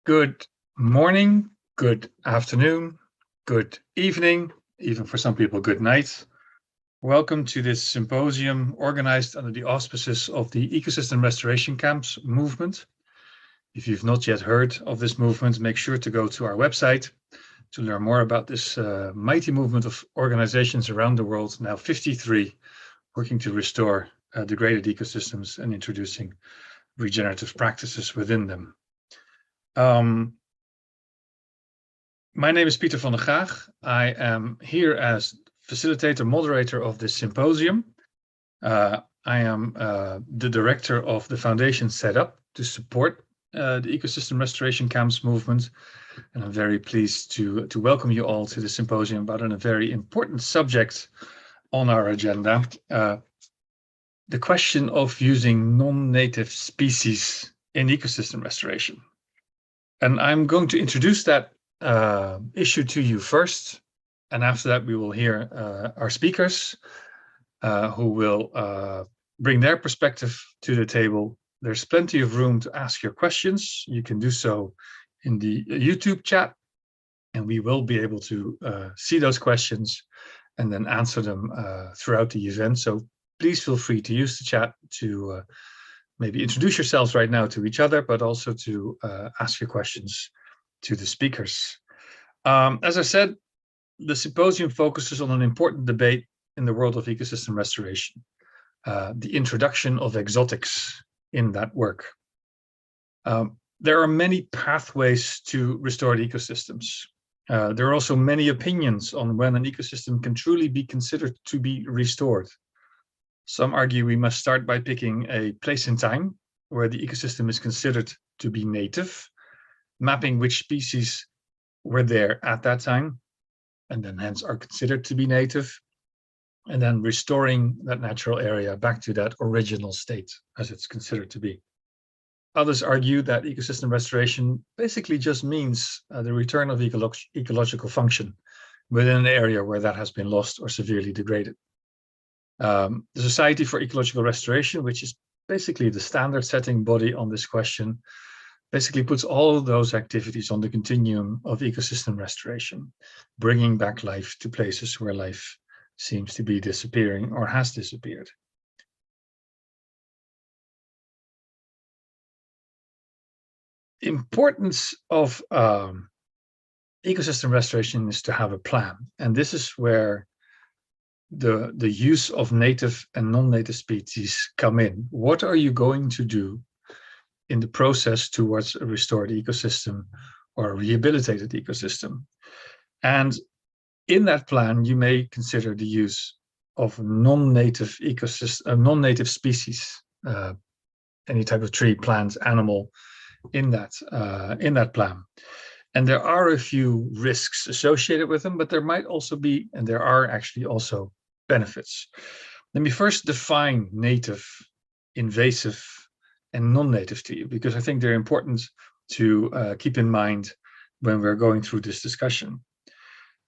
Good morning, good afternoon, good evening, even for some people, good night. Welcome to this symposium organized under the auspices of the Ecosystem Restoration Camps movement. If you've not yet heard of this movement, make sure to go to our website to learn more about this mighty movement of organizations around the world, now 53, working to restore degraded ecosystems and introducing regenerative practices within them. My name is Pieter van der Graag. I am here as facilitator, moderator of this symposium. I am the director of the foundation set up to support the Ecosystem Restoration Camps movement. And I'm very pleased to welcome you all to the symposium about a very important subject on our agenda. The question of using non-native species in ecosystem restoration. And I'm going to introduce that issue to you first, and after that we will hear our speakers who will bring their perspective to the table. There's plenty of room to ask your questions. You can do so in the YouTube chat, and we will be able to see those questions and then answer them throughout the event. So please feel free to use the chat to maybe introduce yourselves right now to each other, but also to ask your questions to the speakers. As I said, the symposium focuses on an important debate in the world of ecosystem restoration, the introduction of exotics in that work. There are many pathways to restored ecosystems. There are also many opinions on when an ecosystem can truly be considered to be restored. Some argue we must start by picking a place in time where the ecosystem is considered to be native, mapping which species were there at that time, and then hence are considered to be native, and then restoring that natural area back to that original state as it's considered to be. Others argue that ecosystem restoration basically just means the return of ecological function within an area where that has been lost or severely degraded. The Society for Ecological Restoration, which is basically the standard setting body on this question, basically puts all of those activities on the continuum of ecosystem restoration, bringing back life to places where life seems to be disappearing or has disappeared. Importance of ecosystem restoration is to have a plan, and this is where the use of native and non-native species come in. What are you going to do in the process towards a restored ecosystem or a rehabilitated ecosystem? And in that plan, you may consider the use of non-native non-native species, any type of tree, plant, animal, in that plan. And there are a few risks associated with them, but there might also be, and there are actually also, benefits. Let me first define native, invasive, and non-native to you, because I think they're important to keep in mind when we're going through this discussion.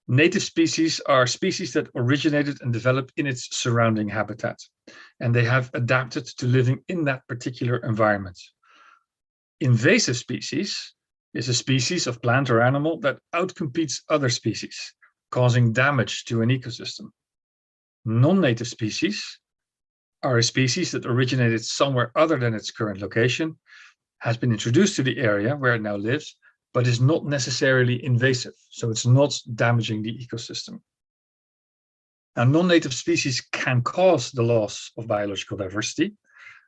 Native species are species that originated and developed in its surrounding habitat, and they have adapted to living in that particular environment. Invasive species is a species of plant or animal that outcompetes other species, causing damage to an ecosystem. Non-native species are a species that originated somewhere other than its current location, has been introduced to the area where it now lives, but is not necessarily invasive, so it's not damaging the ecosystem. Now, non-native species can cause the loss of biological diversity.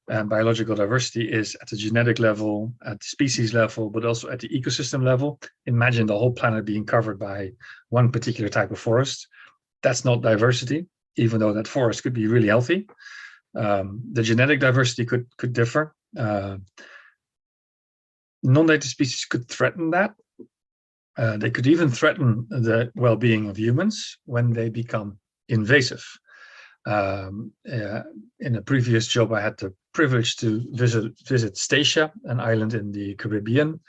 And biological diversity is at the genetic level, at the species level, but also at the ecosystem level. Imagine the whole planet being covered by one particular type of forest. That's not diversity, even though that forest could be really healthy. The genetic diversity could differ. Non-native species could threaten that. They could even threaten the well-being of humans when they become invasive. In a previous job, I had the privilege to visit Statia, an island in the Caribbean,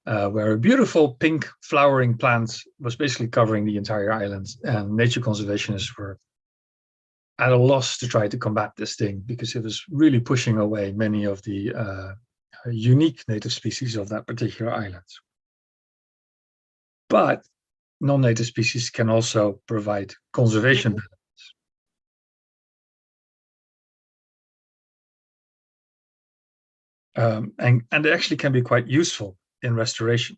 where a beautiful pink flowering plant was basically covering the entire island, and nature conservationists were at a loss to try to combat this thing because it was really pushing away many of the unique native species of that particular island. But non-native species can also provide conservation benefits. And they actually can be quite useful in restoration.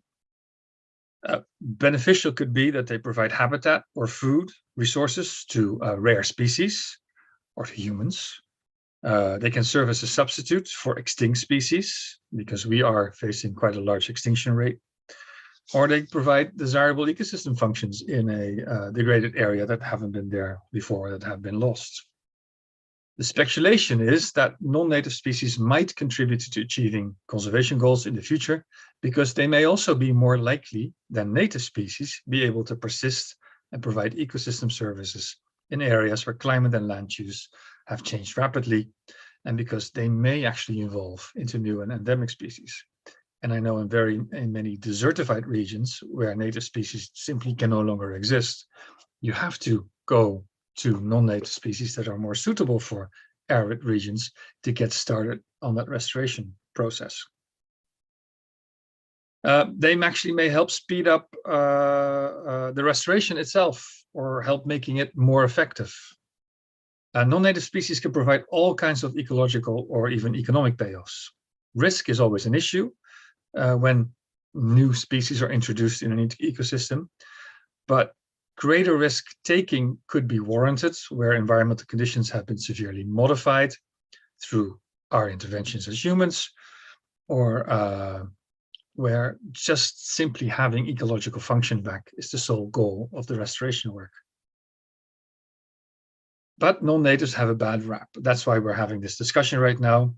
Beneficial could be that they provide habitat or food resources to rare species or to humans. They can serve as a substitute for extinct species because we are facing quite a large extinction rate. Or they provide desirable ecosystem functions in a degraded area that haven't been there before, that have been lost. The speculation is that non-native species might contribute to achieving conservation goals in the future because they may also be more likely than native species be able to persist and provide ecosystem services in areas where climate and land use have changed rapidly, and because they may actually evolve into new and endemic species. And I know in many desertified regions where native species simply can no longer exist, you have to go to non-native species that are more suitable for arid regions to get started on that restoration process. They actually may help speed up the restoration itself or help making it more effective. Non-native species can provide all kinds of ecological or even economic payoffs. Risk is always an issue when new species are introduced in an ecosystem, but greater risk taking could be warranted where environmental conditions have been severely modified through our interventions as humans, or where just simply having ecological function back is the sole goal of the restoration work. But non-natives have a bad rap. That's why we're having this discussion right now.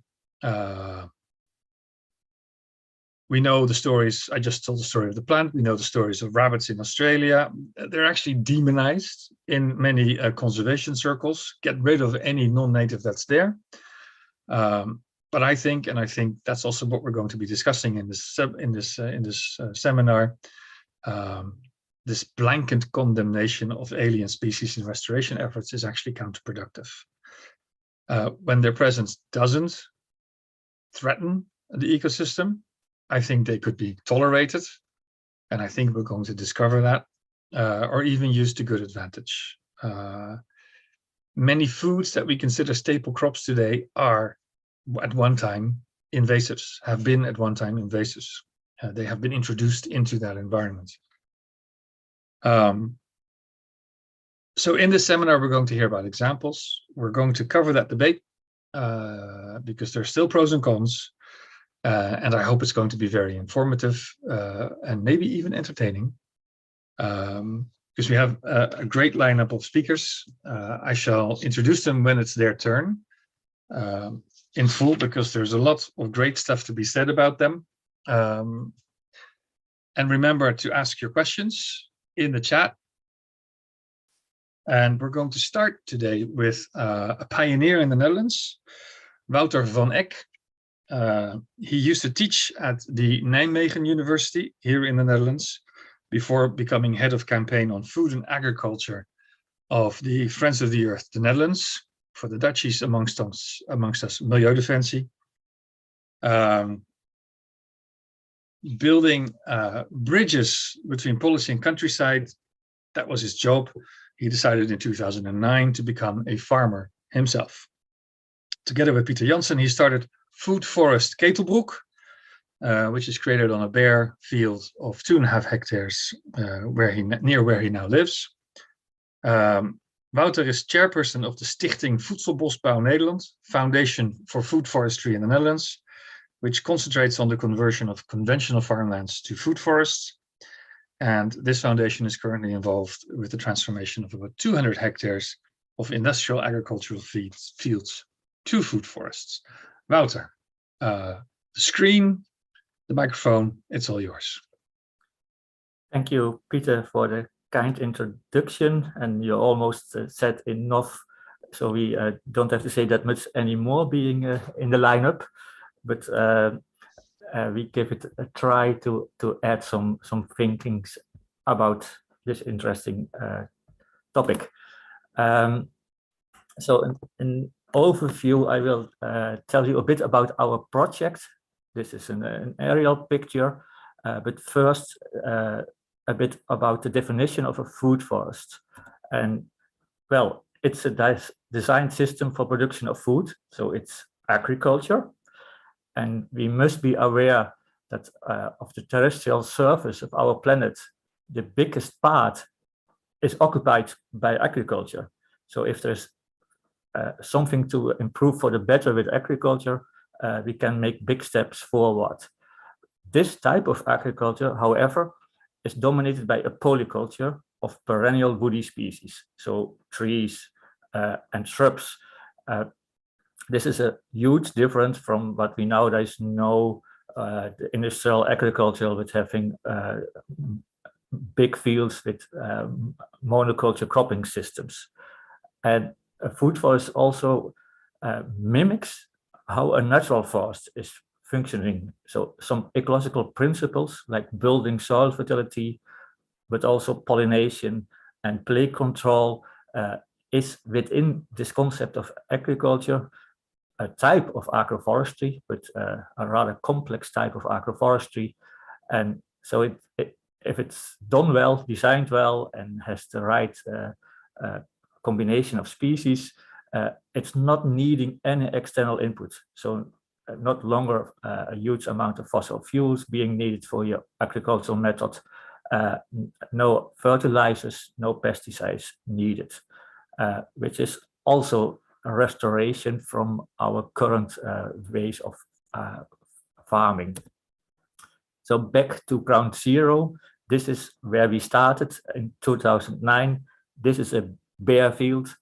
We know the stories, I just told the story of the plant. We know the stories of rabbits in Australia. They're actually demonized in many conservation circles. Get rid of any non-native that's there. But I think that's also what we're going to be discussing in this seminar. This blanket condemnation of alien species in restoration efforts is actually counterproductive. When their presence doesn't threaten the ecosystem, I think they could be tolerated, and I think we're going to discover that, or even used to good advantage. Many foods that we consider staple crops today are at one time invasives, have been at one time invasives. They have been introduced into that environment. So in this seminar, we're going to hear about examples. We're going to cover that debate because there's still pros and cons. And I hope it's going to be very informative and maybe even entertaining, because we have a great lineup of speakers. I shall introduce them when it's their turn in full, because there's a lot of great stuff to be said about them. And remember to ask your questions in the chat. And we're going to start today with a pioneer in the Netherlands, Wouter van Eck. He used to teach at the Nijmegen University here in the Netherlands before becoming head of campaign on food and agriculture of the Friends of the Earth, the Netherlands, for the Dutchies amongst us, Milieudefensie. Building bridges between policy and countryside, that was his job. He decided in 2009 to become a farmer himself. Together with Pieter Janssen, he started Food Forest Ketelbroek, which is created on a bare field of 2.5 hectares near where he now lives. Wouter is chairperson of the Stichting Voedselbosbouw Nederland, Foundation for Food Forestry in the Netherlands, which concentrates on the conversion of conventional farmlands to food forests. And this foundation is currently involved with the transformation of about 200 hectares of industrial agricultural fields to food forests. Wouter, the screen, the microphone, it's all yours. Thank you, Peter, for the kind introduction. And you almost said enough, so we don't have to say that much anymore being in the lineup. But we give it a try to add some thinkings about this interesting topic. So in overview, I will tell you a bit about our project, This is an aerial picture, but first a bit about the definition of a food forest. And well, it's a designed system for production of food, so it's agriculture. And we must be aware that of the terrestrial surface of our planet, the biggest part is occupied by agriculture. So if there's something to improve for the better with agriculture, we can make big steps forward. This type of agriculture, however, is dominated by a polyculture of perennial woody species, so trees and shrubs. This is a huge difference from what we nowadays know, the industrial agriculture with having big fields with monoculture cropping systems. And a food forest also mimics how a natural forest is functioning. So some ecological principles like building soil fertility, but also pollination and plague control is within this concept of agriculture, a type of agroforestry, but a rather complex type of agroforestry. And so if it's done well, designed well, and has the right combination of species, it's not needing any external input. So not longer a huge amount of fossil fuels being needed for your agricultural method, no fertilizers, no pesticides needed, which is also a restoration from our current ways of farming. So back to ground zero, this is where we started in 2009. This is a bare field,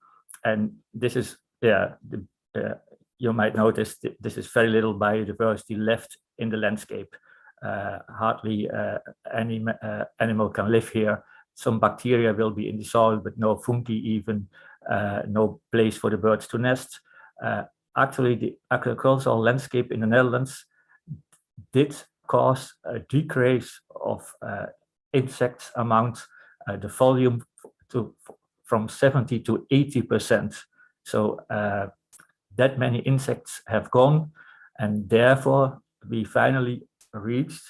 and this is, you might notice this is very little biodiversity left in the landscape. Hardly any animal can live here. Some bacteria will be in the soil, but no fungi even, no place for the birds to nest. Actually, the agricultural landscape in the Netherlands did cause a decrease of insects amount, the volume from 70 to 80%. So that many insects have gone, and therefore we finally reached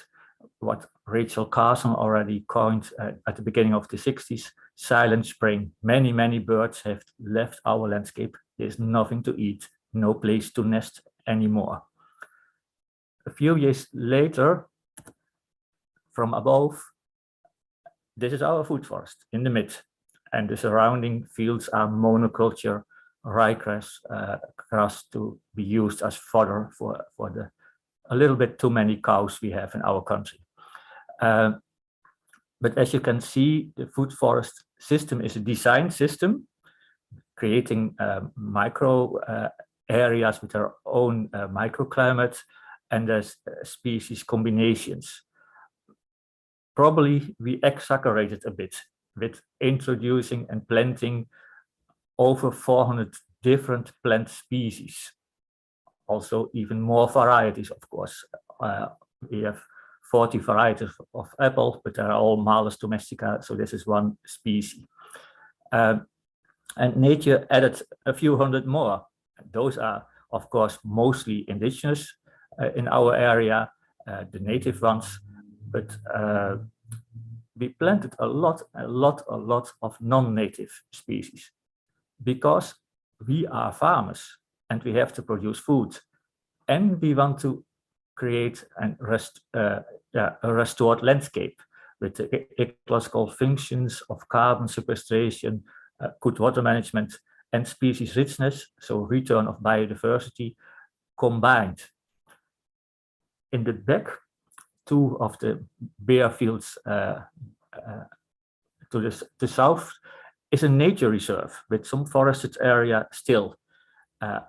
what Rachel Carson already coined at the beginning of the 60s, silent spring. Many, many birds have left our landscape. There's nothing to eat, no place to nest anymore. A few years later, from above, this is our food forest in the mid, and the surrounding fields are monoculture ryegrass grass to be used as fodder for the a little bit too many cows we have in our country. But as you can see, the food forest system is a design system, creating micro areas with their own microclimate, and there's species combinations. Probably we exaggerated a bit with introducing and planting over 400 different plant species. Also even more varieties, of course. We have 40 varieties of apple, but they're all Malus domestica, so this is one species. And nature added a few hundred more. Those are, of course, mostly indigenous in our area, the native ones, but we planted a lot of non-native species, because we are farmers and we have to produce food, and we want to create and a restored landscape with the ecological functions of carbon sequestration, good water management, and species richness, so return of biodiversity combined. In the back, two of the bare fields to the south is a nature reserve with some forested area still.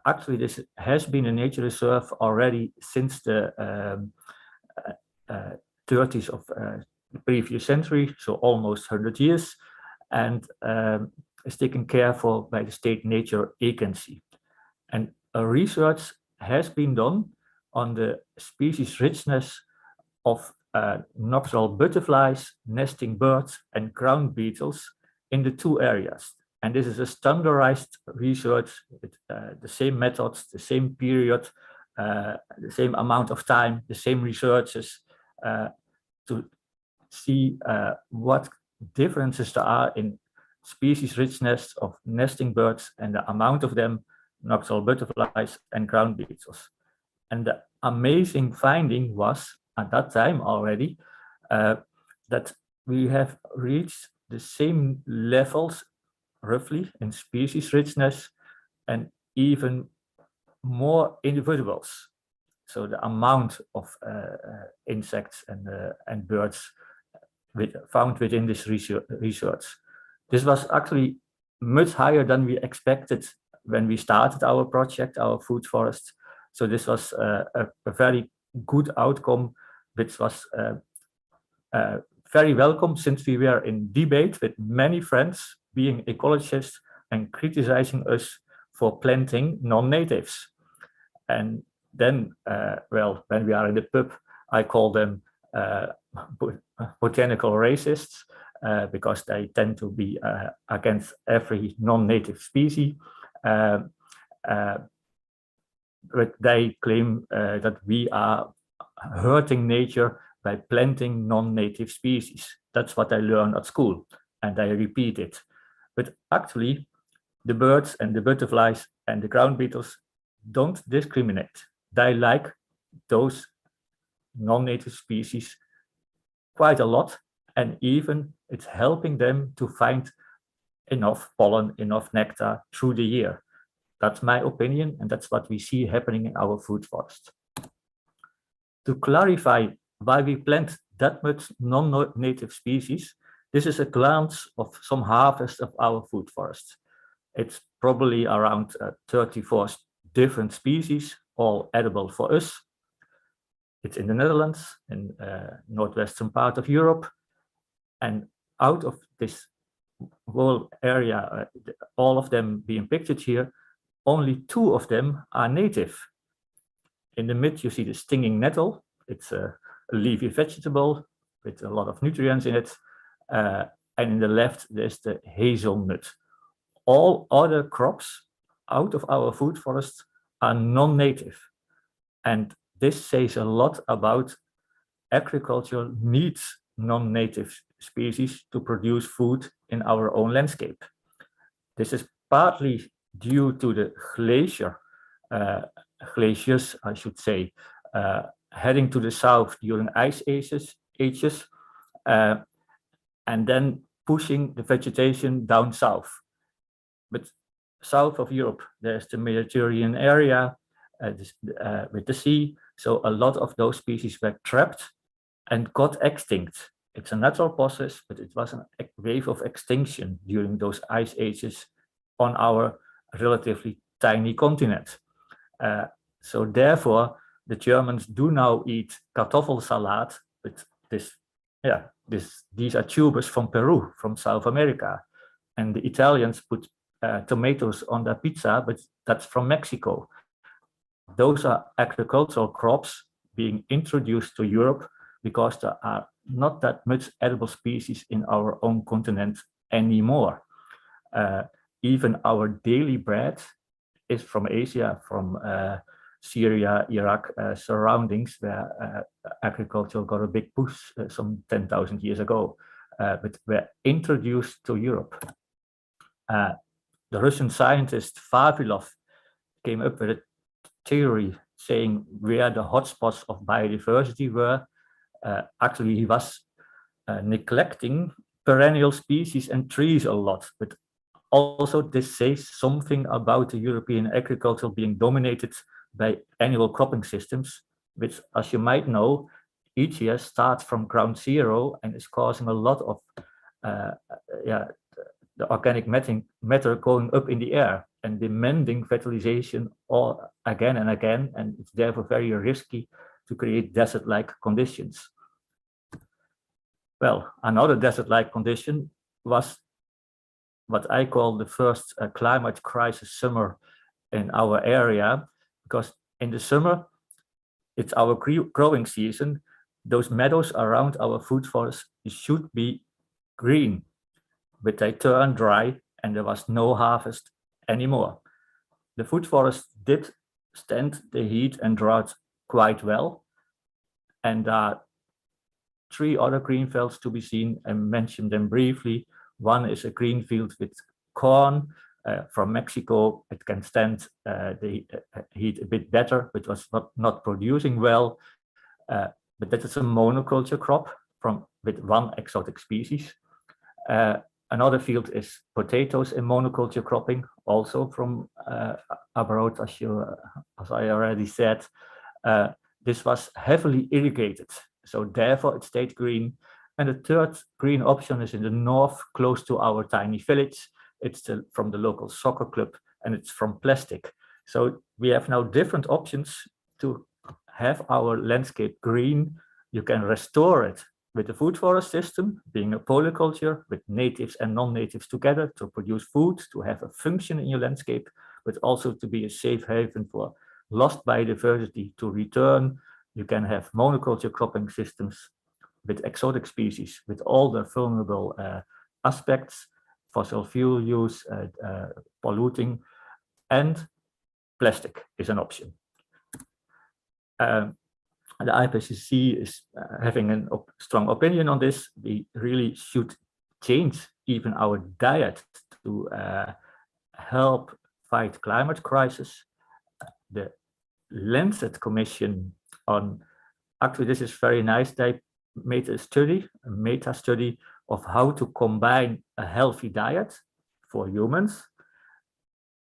Actually, this has been a nature reserve already since the 30s of the previous century, so almost 100 years, and is taken care for by the state nature agency. And a research has been done on the species richness of nocturnal butterflies, nesting birds, and ground beetles in the two areas. And this is a standardized research with the same methods, the same period, the same amount of time, the same researchers to see what differences there are in species richness of nesting birds and the amount of them, nocturnal butterflies and ground beetles. And the amazing finding was at that time already that we have reached the same levels roughly in species richness and even more individuals. So the amount of insects and birds found within this research. This was actually much higher than we expected when we started our project, our food forest. So this was a very good outcome, which was very welcome, since we were in debate with many friends being ecologists and criticizing us for planting non-natives. And then, well, when we are in the pub, I call them botanical racists because they tend to be against every non-native species. But they claim that we are hurting nature by planting non-native species. That's what I learned at school, and I repeat it. But actually, the birds and the butterflies and the ground beetles don't discriminate. They like those non-native species quite a lot, and even it's helping them to find enough pollen, enough nectar through the year. That's my opinion, and that's what we see happening in our food forest. To clarify why we plant that much non-native species, this is a glance of some harvest of our food forest. It's probably around 34 different species, all edible for us. It's in the Netherlands, in northwestern part of Europe. And out of this whole area, all of them being pictured here, only 2 of them are native. In the mid, you see the stinging nettle. It's a leafy vegetable with a lot of nutrients in it. And in the left, there's the hazelnut. All other crops out of our food forest are non-native. And this says a lot about agriculture needs non-native species to produce food in our own landscape. This is partly due to the glaciers, I should say, heading to the south during ice ages, and then pushing the vegetation down south. But south of Europe, there's the Mediterranean area with the sea. So a lot of those species were trapped and got extinct. It's a natural process, but it was a wave of extinction during those ice ages on our relatively tiny continent. So therefore, the Germans do now eat Kartoffelsalat with this, these are tubers from Peru, from South America. And the Italians put tomatoes on their pizza, but that's from Mexico. Those are agricultural crops being introduced to Europe because there are not that much edible species in our own continent anymore. Even our daily bread is from Asia, from Syria, Iraq, surroundings where agriculture got a big push some 10,000 years ago, but were introduced to Europe. The Russian scientist Vavilov came up with a theory saying where the hotspots of biodiversity were. Actually, he was neglecting perennial species and trees a lot, but also this says something about the European agriculture being dominated by annual cropping systems, which, as you might know, each year starts from ground zero and is causing a lot of the organic matter going up in the air and demanding fertilization all again and again, and it's therefore very risky to create desert-like conditions. Well, another desert-like condition was what I call the first climate crisis summer in our area, because in the summer, it's our growing season. Those meadows around our food forest should be green, but they turned dry and there was no harvest anymore. The food forest did stand the heat and drought quite well. And there are 3 other green fields to be seen. I mentioned them briefly. One is a green field with corn from Mexico. It can stand the heat a bit better, but was not producing well. But that is a monoculture crop with 1 exotic species. Another field is potatoes in monoculture cropping, also from abroad, as I already said. This was heavily irrigated, so therefore it stayed green. And the third green option is in the north, close to our tiny village. It's from the local soccer club, and it's from plastic. So we have now different options to have our landscape green. You can restore it with the food forest system, being a polyculture with natives and non-natives together to produce food, to have a function in your landscape, but also to be a safe haven for lost biodiversity to return. You can have monoculture cropping systems with exotic species, with all the vulnerable aspects, fossil fuel use, polluting, and plastic is an option. The IPCC is having a strong opinion on this. We really should change even our diet to help fight climate crisis. The Lancet Commission on, actually this is very nice, they made a study, a meta study of how to combine a healthy diet for humans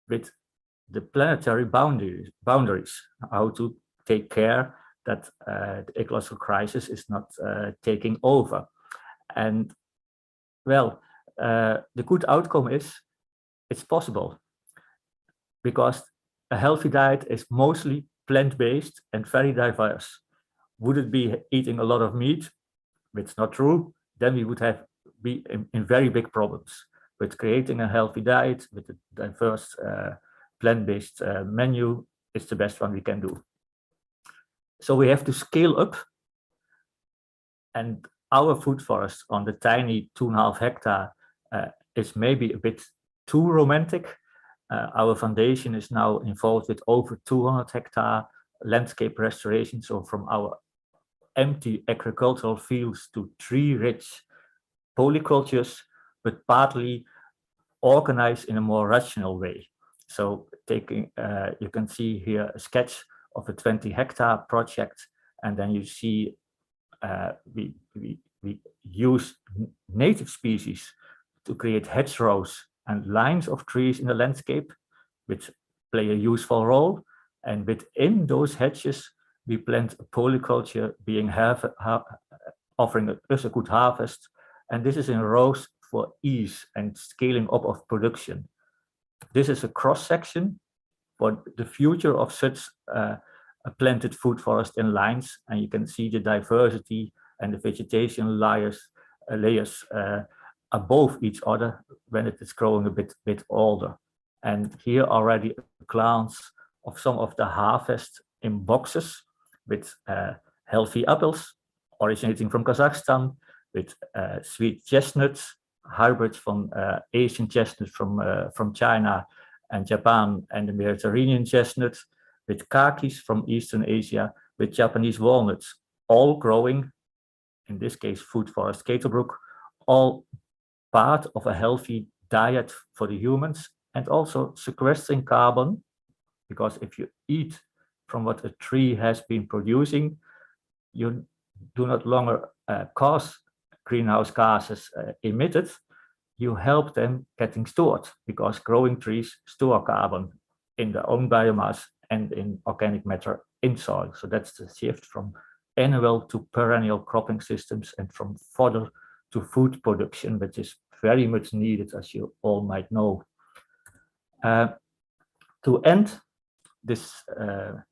with the planetary boundaries, how to take care that the ecological crisis is not taking over. And well, the good outcome is it's possible, because a healthy diet is mostly plant-based and very diverse. Would it be eating a lot of meat? It's not true. Then we would be in very big problems. But creating a healthy diet with a diverse plant-based menu is the best one we can do. So we have to scale up, and our food forest on the tiny 2.5 hectare is maybe a bit too romantic. Our foundation is now involved with over 200 hectare landscape restoration. So from our empty agricultural fields to tree-rich polycultures, but partly organized in a more rational way. So taking, you can see here a sketch of a 20 hectare project, and then you see we use native species to create hedgerows and lines of trees in the landscape, which play a useful role. And within those hedges, we plant a polyculture being offering us a good harvest. And this is in rows for ease and scaling up of production. This is a cross-section for the future of such a planted food forest in lines, and you can see the diversity and the vegetation layers above each other when it is growing a bit older. And here already a glance of some of the harvest in boxes with healthy apples originating from Kazakhstan, with sweet chestnuts, hybrids from Asian chestnuts from China and Japan, and the Mediterranean chestnuts, with kakis from Eastern Asia, with Japanese walnuts, all growing, in this case, food forest Caterbrook, all part of a healthy diet for the humans, and also sequestering carbon, because if you eat from what a tree has been producing, you do not longer cause greenhouse gases emitted, you help them getting stored, because growing trees store carbon in their own biomass and in organic matter in soil. So that's the shift from annual to perennial cropping systems, and from fodder to food production, which is very much needed, as you all might know. To end this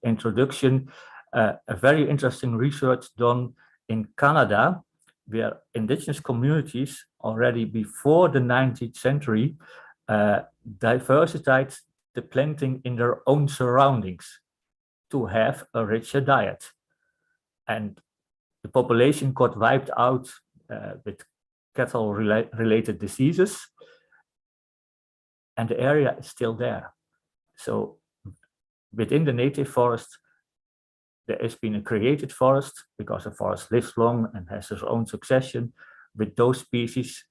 introduction, a very interesting research done in Canada, where indigenous communities already before the 19th century diversified the planting in their own surroundings to have a richer diet. And the population got wiped out with cattle-related diseases, and the area is still there. So within the native forest, there has been a created forest because a forest lives long and has its own succession with those species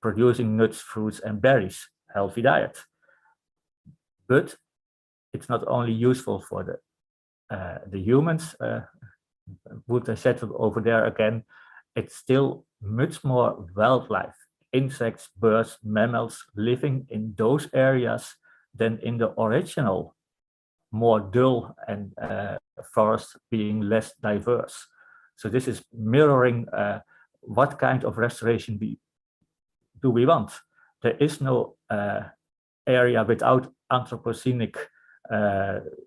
producing nuts, fruits, and berries, healthy diet. But it's not only useful for the humans, would I settle over there again, it's still much more wildlife, insects, birds, mammals living in those areas than in the original, more dull and forests being less diverse. So this is mirroring what kind of restoration do we want. There is no area without anthropogenic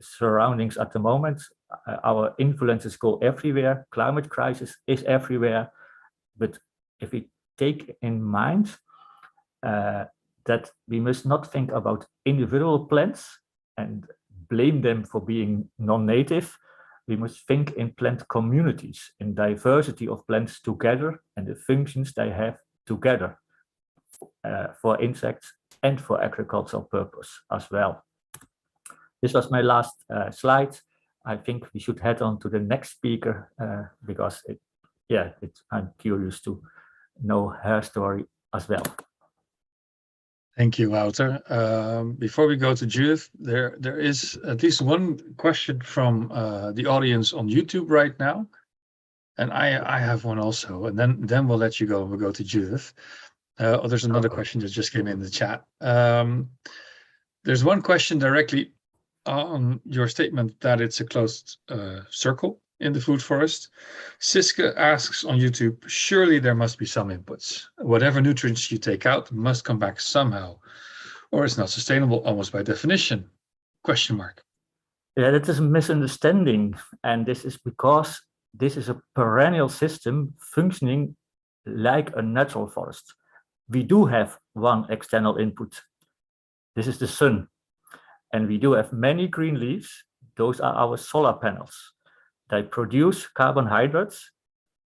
surroundings at the moment. Our influences go everywhere. Climate crisis is everywhere. But if we take in mind that we must not think about individual plants and blame them for being non-native, we must think in plant communities, in diversity of plants together and the functions they have together for insects and for agricultural purpose as well. This was my last slide. I think we should head on to the next speaker because I'm curious to know her story as well. Thank you, Wouter. Before we go to Judith, there is at least one question from the audience on YouTube right now, and I have one also, and then we'll let you go and we'll go to Judith. There's another question that just came in the chat. There's one question directly on your statement that it's a closed circle in the food forest. Siska asks on YouTube, surely there must be some inputs. Whatever nutrients you take out must come back somehow, or it's not sustainable almost by definition? Question mark. Yeah, that is a misunderstanding. And this is because this is a perennial system functioning like a natural forest. We do have one external input. This is the sun. And we do have many green leaves. Those are our solar panels. They produce carbohydrates,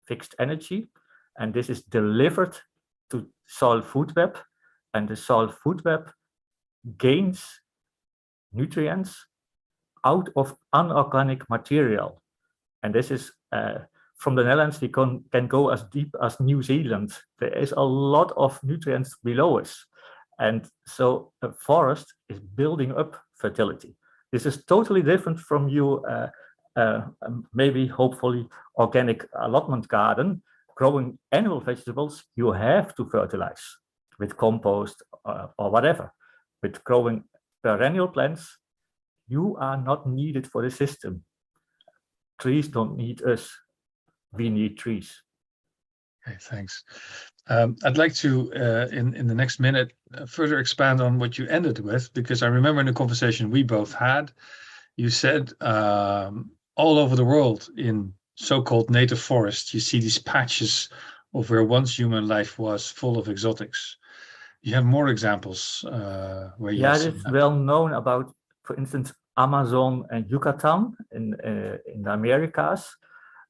fixed energy, and this is delivered to soil food web, and the soil food web gains nutrients out of unorganic material. And this is from the Netherlands, we can go as deep as New Zealand. There is a lot of nutrients below us. And so a forest is building up fertility. This is totally different from you maybe hopefully organic allotment garden. Growing annual vegetables, you have to fertilize with compost or whatever. With growing perennial plants, you are not needed for the system. Trees don't need us, we need trees. Okay, thanks. I'd like to, in the next minute, further expand on what you ended with, because I remember in the conversation we both had, you said all over the world in so-called native forests, you see these patches of where once human life was full of exotics. You have more examples where you it is well known about, for instance, Amazon and Yucatan in the Americas,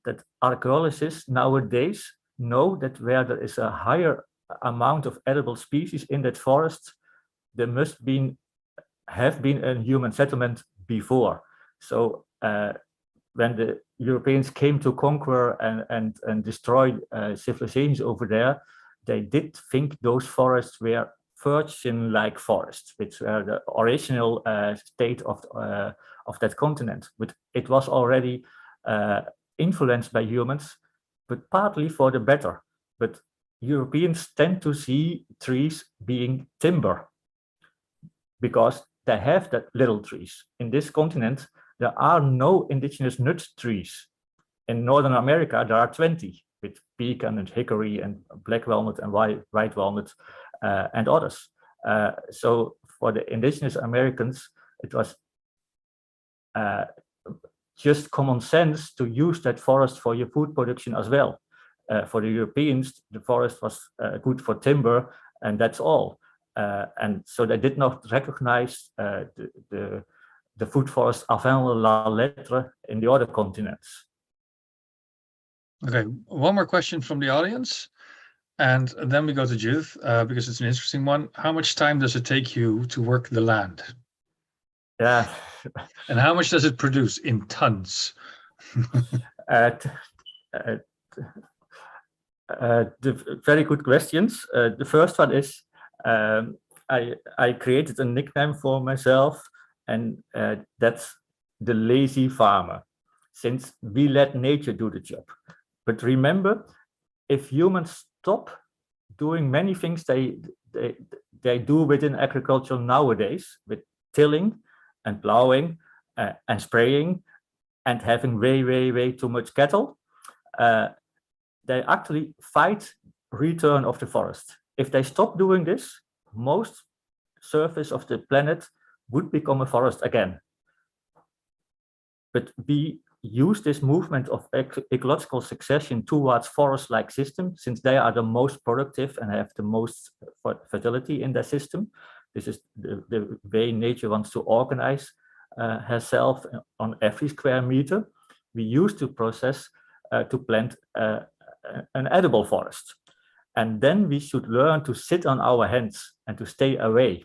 that archaeologists nowadays know that where there is a higher amount of edible species in that forest, there must have been a human settlement before. So when the Europeans came to conquer and destroy civilizations over there, they did think those forests were virgin-like forests, which were the original state of that continent. But it was already influenced by humans, but partly for the better. But Europeans tend to see trees being timber because they have that little trees. In this continent, there are no indigenous nut trees. In Northern America, there are 20 with pecan and hickory and black walnut and white walnut and others. So for the indigenous Americans, it was just common sense to use that forest for your food production as well. For the Europeans, the forest was good for timber, and that's all. And so they did not recognize the food forest avant la lettre in the other continents. Okay, one more question from the audience, and then we go to Judith, because it's an interesting one. How much time does it take you to work the land? Yeah. And how much does it produce in tons? Very good questions. The first one is I created a nickname for myself, and that's the lazy farmer, since we let nature do the job. But remember, if humans stop doing many things they do within agriculture nowadays, with tilling and plowing and spraying and having way too much cattle, they actually fight return of the forest. If they stop doing this, most surface of the planet would become a forest again. But we use this movement of ecological succession towards forest-like systems, since they are the most productive and have the most fertility in their system. This is the way nature wants to organize herself on every square meter. We used to process to plant an edible forest. And then we should learn to sit on our hands and to stay away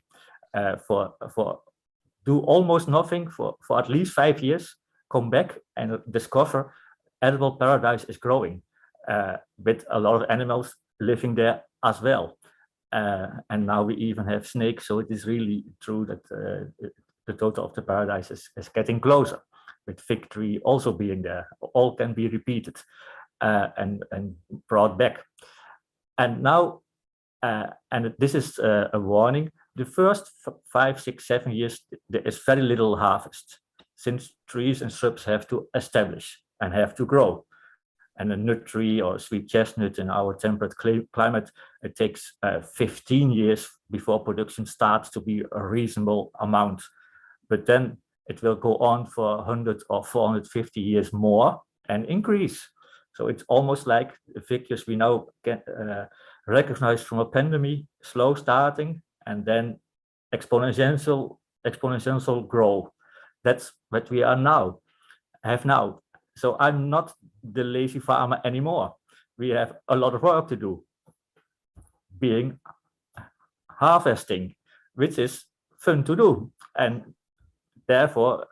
for do almost nothing for at least 5 years, come back and discover edible paradise is growing with a lot of animals living there as well. And now we even have snakes, so it is really true that the total of the paradise is getting closer, with fig tree also being there. All can be repeated and brought back. And now, and this is a warning, the first 5, 6, 7 years, there is very little harvest, since trees and shrubs have to establish and have to grow. And a nut tree or a sweet chestnut in our temperate climate, it takes 15 years before production starts to be a reasonable amount. But then it will go on for 100 or 450 years more and increase. So it's almost like the figures we now can recognize from a pandemic, slow starting and then exponential grow. That's what we are now, have now. So I'm not the lazy farmer anymore. We have a lot of work to do, being harvesting, which is fun to do. And therefore,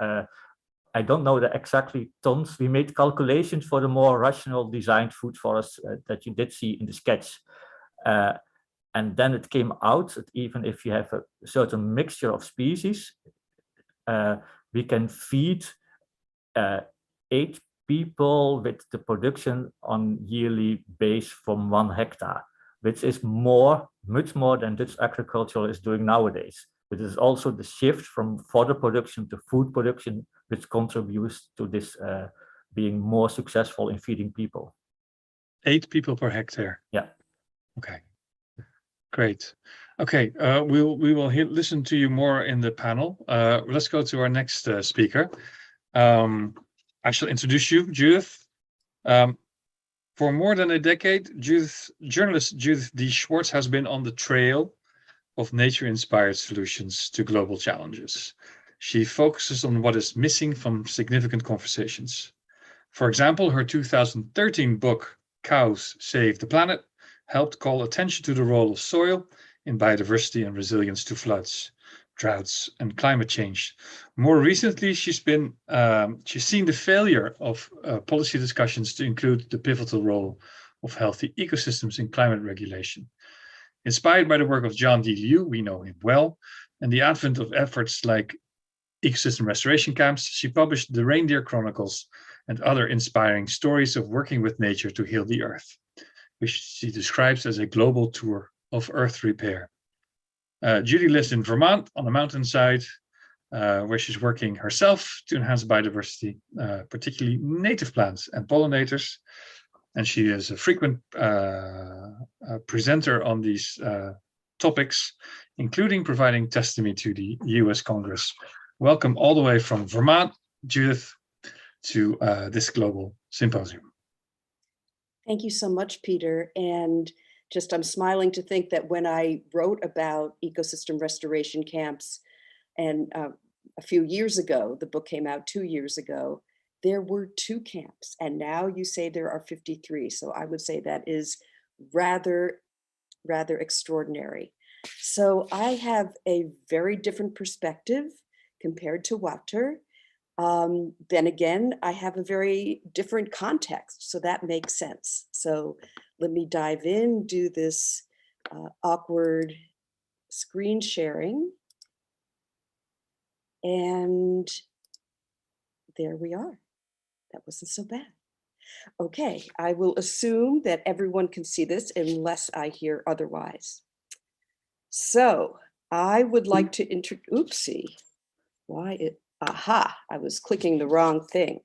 I don't know the exactly tons. We made calculations for the more rational designed food forests that you did see in the sketch. And then it came out that even if you have a certain mixture of species, we can feed 8 people with the production on yearly base from 1 hectare, which is much more than Dutch agriculture is doing nowadays. But it is also the shift from fodder production to food production, which contributes to this being more successful in feeding people. 8 people per hectare. Yeah. Okay. Great. Okay, we will listen to you more in the panel. Let's go to our next speaker. I shall introduce you, Judith. For more than a decade, journalist Judith D Schwartz has been on the trail of nature-inspired solutions to global challenges. She focuses on what is missing from significant conversations. For example, her 2013 book, Cows Save the Planet, helped call attention to the role of soil in biodiversity and resilience to floods, droughts, and climate change. More recently, she's seen the failure of policy discussions to include the pivotal role of healthy ecosystems in climate regulation. Inspired by the work of John D. Liu, we know him well, and the advent of efforts like ecosystem restoration camps, she published The Reindeer Chronicles and other inspiring stories of working with nature to heal the earth, which she describes as a global tour of earth repair. Judy lives in Vermont on a mountainside where she's working herself to enhance biodiversity, particularly native plants and pollinators. And she is a frequent presenter on these topics, including providing testimony to the US Congress. Welcome all the way from Vermont, Judith, to this global symposium. Thank you so much, Peter. And just I'm smiling to think that when I wrote about ecosystem restoration camps, and a few years ago, the book came out 2 years ago, there were 2 camps, and now you say there are 53. So I would say that is rather extraordinary. So I have a very different perspective compared to water. Then again, I have a very different context, so that makes sense. So let me dive in, do this awkward screen sharing. And there we are. That wasn't so bad. Okay, I will assume that everyone can see this unless I hear otherwise. So I would like to oopsie, I was clicking the wrong thing.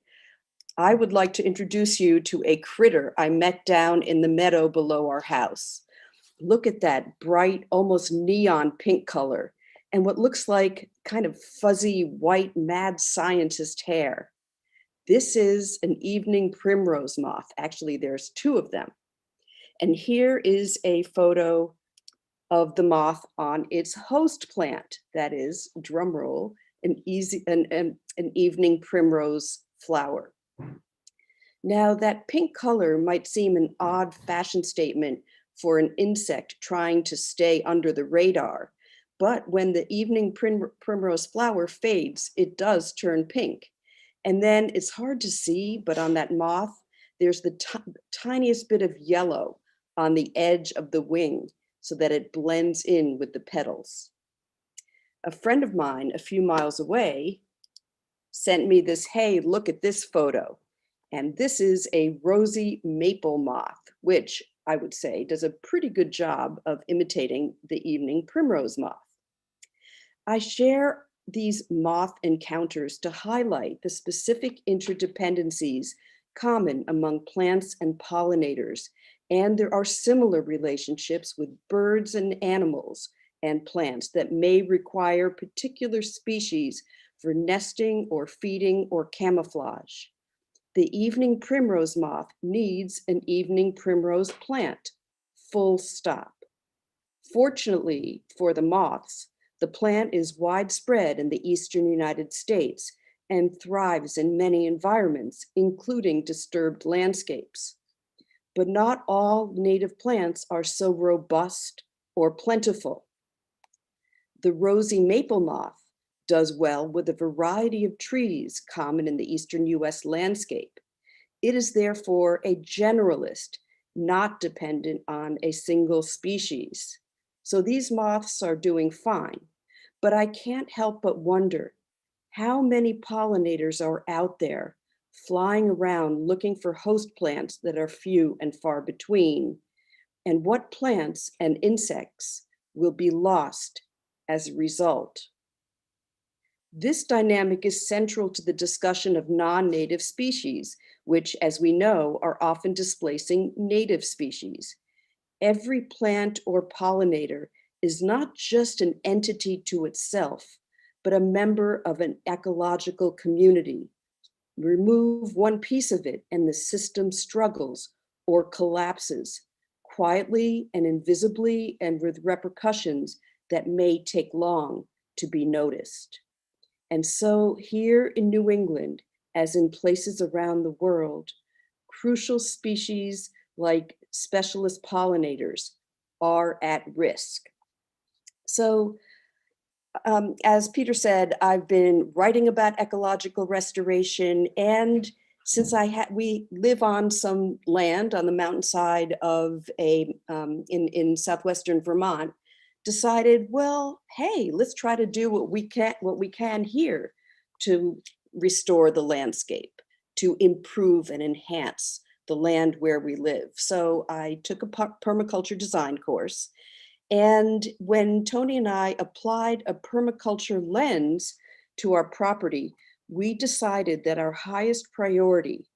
I would like to introduce you to a critter I met down in the meadow below our house. Look at that bright, almost neon pink color and what looks like kind of fuzzy white mad scientist hair. This is an evening primrose moth. Actually, there's two of them. And here is a photo of the moth on its host plant. That is, drum roll, an evening primrose flower. Now, that pink color might seem an odd fashion statement for an insect trying to stay under the radar, but when the evening primrose flower fades, it does turn pink. And then it's hard to see, but on that moth, there's the tiniest bit of yellow on the edge of the wing so that it blends in with the petals. A friend of mine a few miles away sent me this, hey, look at this photo. And this is a Rosy maple moth, which I would say does a pretty good job of imitating the evening primrose moth. I share these moth encounters to highlight the specific interdependencies common among plants and pollinators, and there are similar relationships with birds and animals and plants that may require particular species for nesting or feeding or camouflage. The evening primrose moth needs an evening primrose plant, full stop. Fortunately for the moths, the plant is widespread in the eastern United States and thrives in many environments, including disturbed landscapes. But not all native plants are so robust or plentiful. The Rosy maple moth does well with a variety of trees common in the eastern US landscape. It is therefore a generalist, not dependent on a single species. So these moths are doing fine, but I can't help but wonder how many pollinators are out there flying around looking for host plants that are few and far between, and what plants and insects will be lost as a result. This dynamic is central to the discussion of non-native species, which, as we know, are often displacing native species. Every plant or pollinator is not just an entity to itself, but a member of an ecological community. Remove one piece of it and the system struggles or collapses, quietly and invisibly and with repercussions that may take long to be noticed. And so here in New England, as in places around the world, crucial species like specialist pollinators are at risk. So as Peter said, I've been writing about ecological restoration, and since we live on some land on the mountainside of in southwestern Vermont, decided, well, hey, let's try to do what we can here to restore the landscape, to improve and enhance the land where we live. So I took a permaculture design course. And when Tony and I applied a permaculture lens to our property, we decided that our highest priority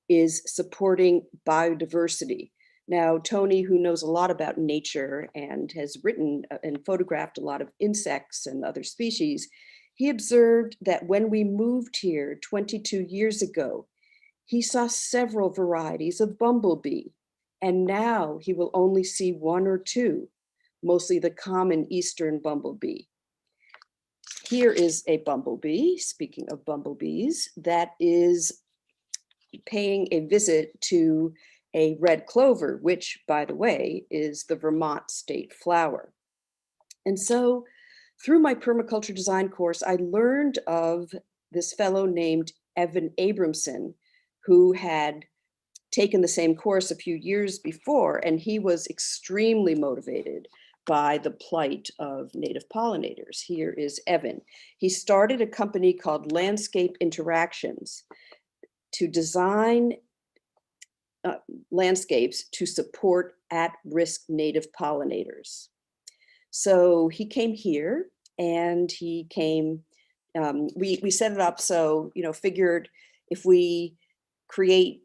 is supporting biodiversity. Now, Tony, who knows a lot about nature and has written and photographed a lot of insects and other species, he observed that when we moved here 22 years ago, he saw several varieties of Bumble Bee, and now he will only see one or two, mostly the common eastern bumblebee. Here is a bumblebee, speaking of bumblebees, that is paying a visit to a red clover, which, by the way, is the Vermont state flower. And so through my permaculture design course, I learned of this fellow named Evan Abramson, who had taken the same course a few years before, and he was extremely motivated by the plight of native pollinators. Here is Evan. He started a company called Landscape Interactions to design landscapes to support at-risk native pollinators. So he came here, and he came, we set it up so, figured if we create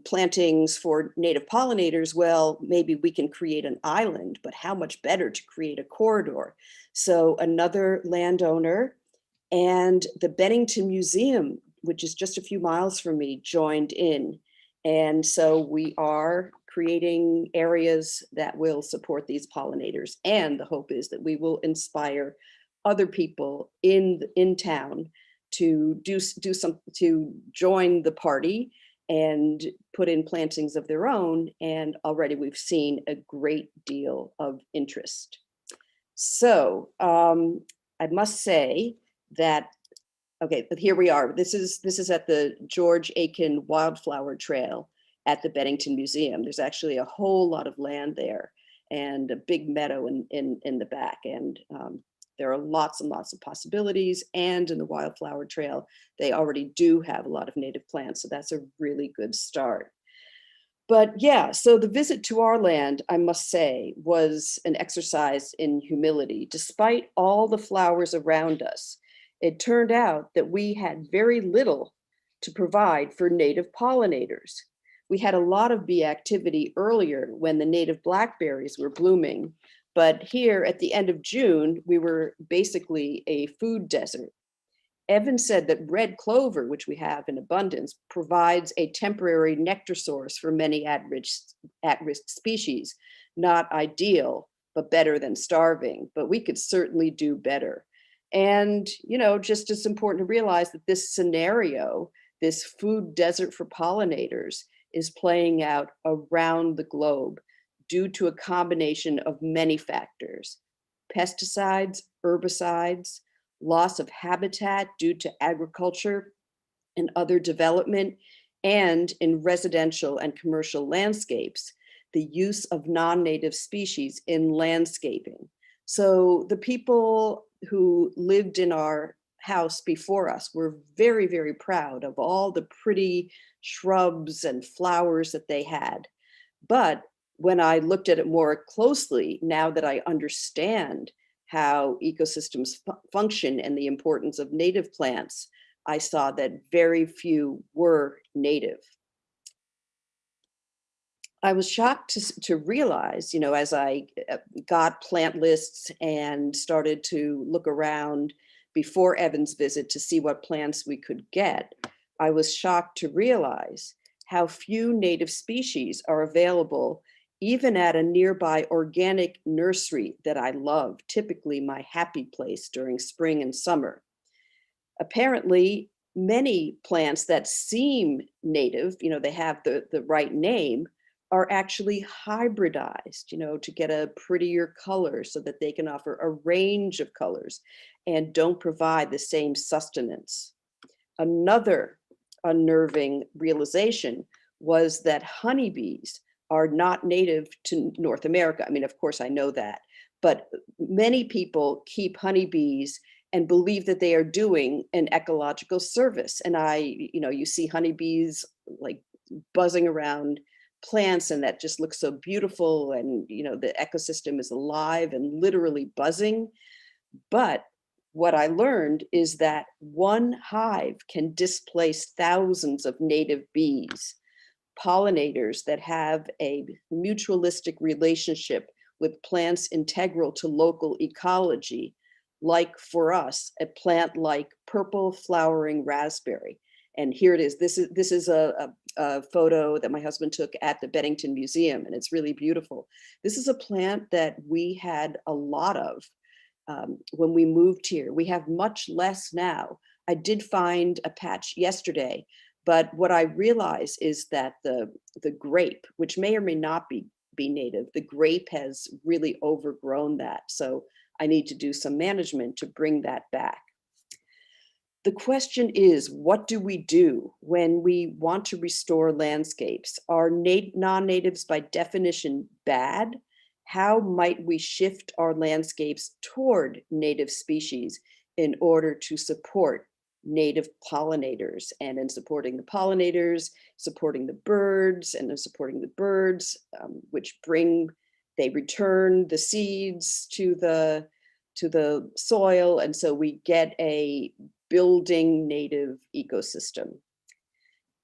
plantings for native pollinators, well, maybe we can create an island, but how much better to create a corridor? So another landowner and the Bennington Museum, which is just a few miles from me, joined in. And so we are creating areas that will support these pollinators. And the hope is that we will inspire other people in town to to join the party and put in plantings of their own. And already we've seen a great deal of interest. So I must say that, okay, but here we are. This is at the George Aiken Wildflower Trail at the Bennington Museum. There's actually a whole lot of land there and a big meadow in the back. And there are lots and lots of possibilities. And in the Wildflower Trail, they already do have a lot of native plants. So that's a really good start. But yeah, so the visit to our land, I must say, was an exercise in humility. Despite all the flowers around us, it turned out that we had very little to provide for native pollinators. We had a lot of bee activity earlier when the native blackberries were blooming, but here at the end of June, we were basically a food desert. Evan said that red clover, which we have in abundance, provides a temporary nectar source for many at-risk species. Not ideal, but better than starving, but we could certainly do better. And, just as important to realize that this scenario, this food desert for pollinators, is playing out around the globe due to a combination of many factors: pesticides, herbicides, loss of habitat due to agriculture and other development, and in residential and commercial landscapes, the use of non-native species in landscaping. So the people who lived in our house before us were very, very proud of all the pretty shrubs and flowers that they had. But when I looked at it more closely, now that I understand how ecosystems function and the importance of native plants, I saw that very few were native. I was shocked to realize, as I got plant lists and started to look around before Evan's visit to see what plants we could get, I was shocked to realize how few native species are available even at a nearby organic nursery that I love, typically my happy place during spring and summer. Apparently, many plants that seem native, they have the right name, are actually hybridized, to get a prettier color so that they can offer a range of colors and don't provide the same sustenance. Another unnerving realization was that honeybees are not native to North America. I mean, of course, I know that, but many people keep honeybees and believe that they are doing an ecological service. And you see honeybees like buzzing around plants, and that just looks so beautiful. And, the ecosystem is alive and literally buzzing. But what I learned is that one hive can displace thousands of native bees. Pollinators that have a mutualistic relationship with plants integral to local ecology, like for us, a plant like purple flowering raspberry. And here it is. This is a photo that my husband took at the Bennington Museum, and it's really beautiful. This is a plant that we had a lot of when we moved here. We have much less now. I did find a patch yesterday, but what I realize is that the grape, which may or may not be be native. The grape has really overgrown that. So I need to do some management to bring that back. The question is, what do we do when we want to restore landscapes? Are non-natives by definition bad? How might we shift our landscapes toward native species in order to support native pollinators? And in supporting the pollinators, supporting the birds, and then supporting the birds, which they return the seeds to the soil. And so we get a building native ecosystem.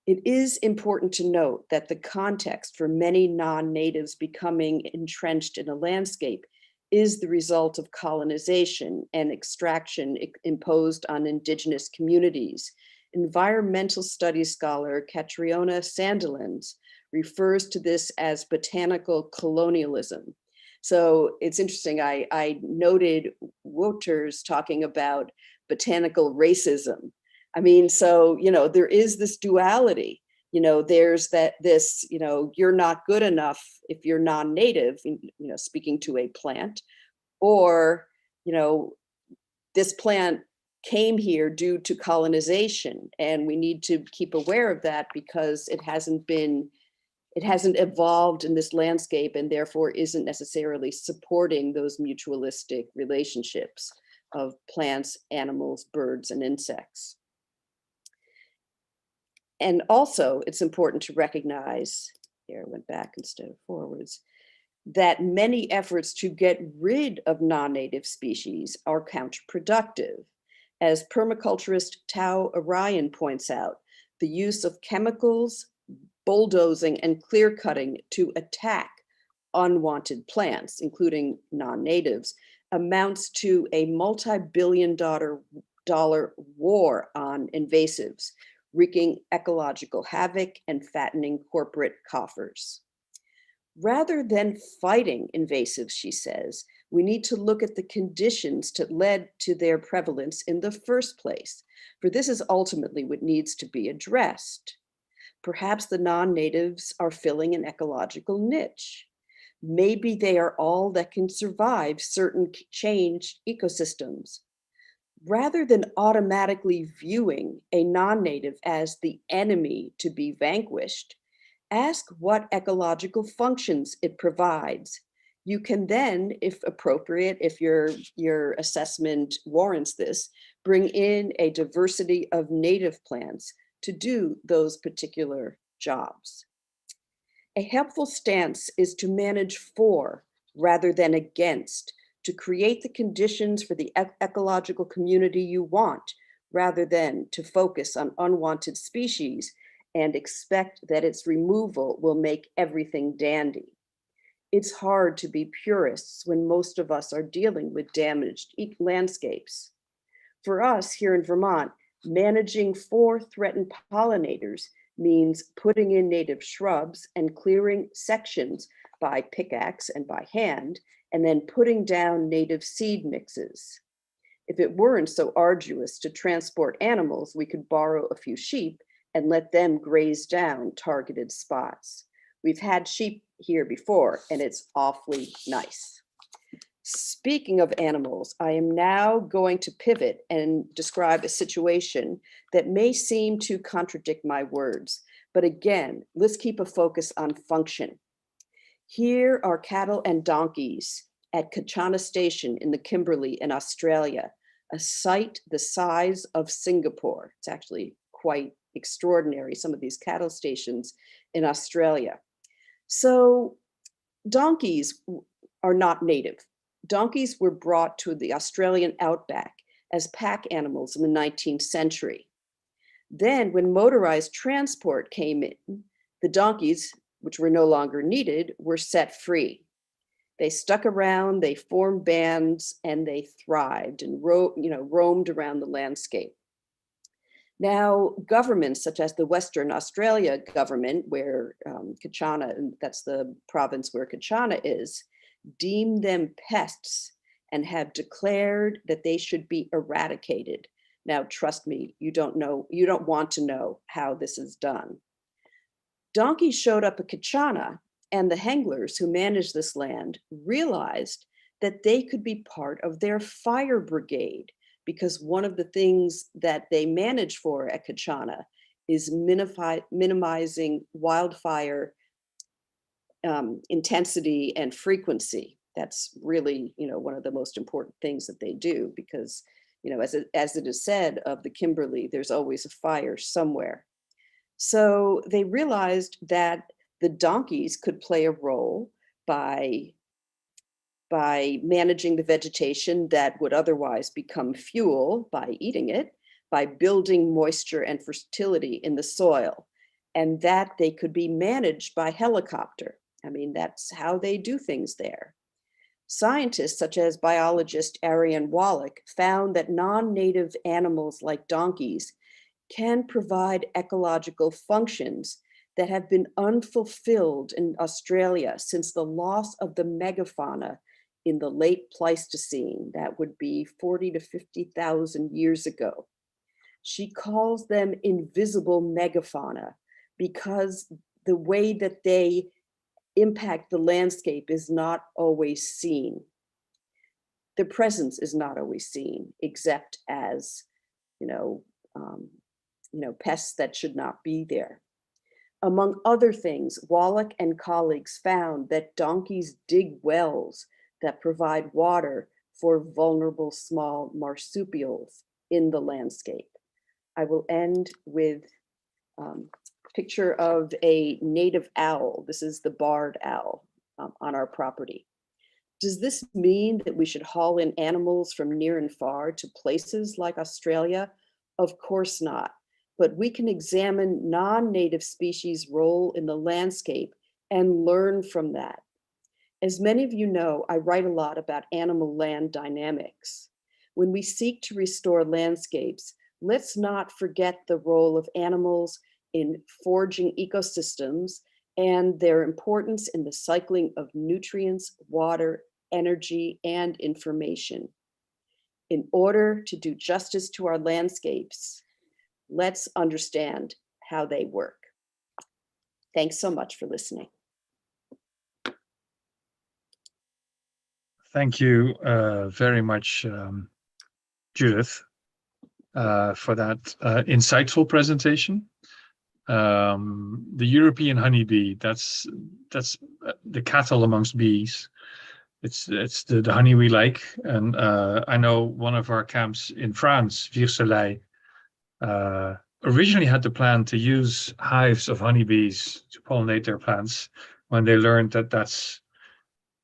It is important to note that the context for many non-natives becoming entrenched in a landscape is the result of colonization and extraction imposed on indigenous communities. Environmental studies scholar Kachana Sandilands refers to this as botanical colonialism. So it's interesting, I noted Wouters talking about botanical racism. I mean, so, there is this duality, there's this, you're not good enough if you're non-native, speaking to a plant, or, this plant came here due to colonization, and we need to keep aware of that because it hasn't evolved in this landscape and therefore isn't necessarily supporting those mutualistic relationships of plants, animals, birds, and insects. And also, it's important to recognize, here I went back instead of forwards, that many efforts to get rid of non-native species are counterproductive. As permaculturist Tao Orion points out, the use of chemicals, bulldozing, and clear cutting to attack unwanted plants, including non-natives, amounts to a multi-billion-dollar war on invasives, wreaking ecological havoc and fattening corporate coffers. Rather than fighting invasives, she says, we need to look at the conditions that led to their prevalence in the first place, for this is ultimately what needs to be addressed. Perhaps the non-natives are filling an ecological niche. Maybe they are all that can survive certain changed ecosystems. Rather than automatically viewing a non-native as the enemy to be vanquished, ask what ecological functions it provides. You can then, if appropriate, if your assessment warrants this, bring in a diversity of native plants to do those particular jobs. A helpful stance is to manage for rather than against, to create the conditions for the ecological community you want, rather than to focus on unwanted species and expect that its removal will make everything dandy. It's hard to be purists when most of us are dealing with damaged landscapes. For us here in Vermont, managing for threatened pollinators means putting in native shrubs and clearing sections by pickaxe and by hand, and then putting down native seed mixes. If it weren't so arduous to transport animals, we could borrow a few sheep and let them graze down targeted spots. We've had sheep here before, and it's awfully nice. Speaking of animals, I am now going to pivot and describe a situation that may seem to contradict my words. But again, let's keep a focus on function. Here are cattle and donkeys at Kachana Station in the Kimberley in Australia, a site the size of Singapore. It's actually quite extraordinary, some of these cattle stations in Australia. So donkeys are not native. Donkeys were brought to the Australian outback as pack animals in the 19th century. Then when motorized transport came in, the donkeys, which were no longer needed, were set free. They stuck around, they formed bands, and they thrived and roamed around the landscape. Now, governments such as the Western Australia government, where Kachana, that's the province where Kachana is, deem them pests and have declared that they should be eradicated. Now, trust me, you don't want to know how this is done. Donkeys showed up at Kachana And the Henglers who managed this land realized that they could be part of their fire brigade, because one of the things that they manage for at Kachana is minimizing wildfire intensity and frequency. That's really, one of the most important things that they do, because, as it is said of the Kimberley, there's always a fire somewhere. So they realized that the donkeys could play a role by managing the vegetation that would otherwise become fuel by eating it, by building moisture and fertility in the soil, and that they could be managed by helicopter. I mean, that's how they do things there. Scientists such as biologist Ariane Wallach found that non-native animals like donkeys can provide ecological functions that have been unfulfilled in Australia since the loss of the megafauna in the late Pleistocene. That would be 40 to 50,000 years ago. She calls them invisible megafauna because the way that they impact the landscape is not always seen. Their presence is not always seen, except as, pests that should not be there. Among other things, Wallach and colleagues found that donkeys dig wells that provide water for vulnerable small marsupials in the landscape. I will end with a picture of a native owl. This is the barred owl on our property. Does this mean that we should haul in animals from near and far to places like Australia? Of course not. But we can examine non-native species' role in the landscape and learn from that. As many of you know, I write a lot about animal-land dynamics. When we seek to restore landscapes, let's not forget the role of animals in forging ecosystems and their importance in the cycling of nutrients, water, energy, and information. In order to do justice to our landscapes, let's understand how they work. Thanks so much for listening. Thank you very much, Judith, for that insightful presentation. The European honeybee, that's the cattle amongst bees. It's the honey we like. And I know one of our camps in France, Vierselay, originally had the plan to use hives of honeybees to pollinate their plants when they learned that that's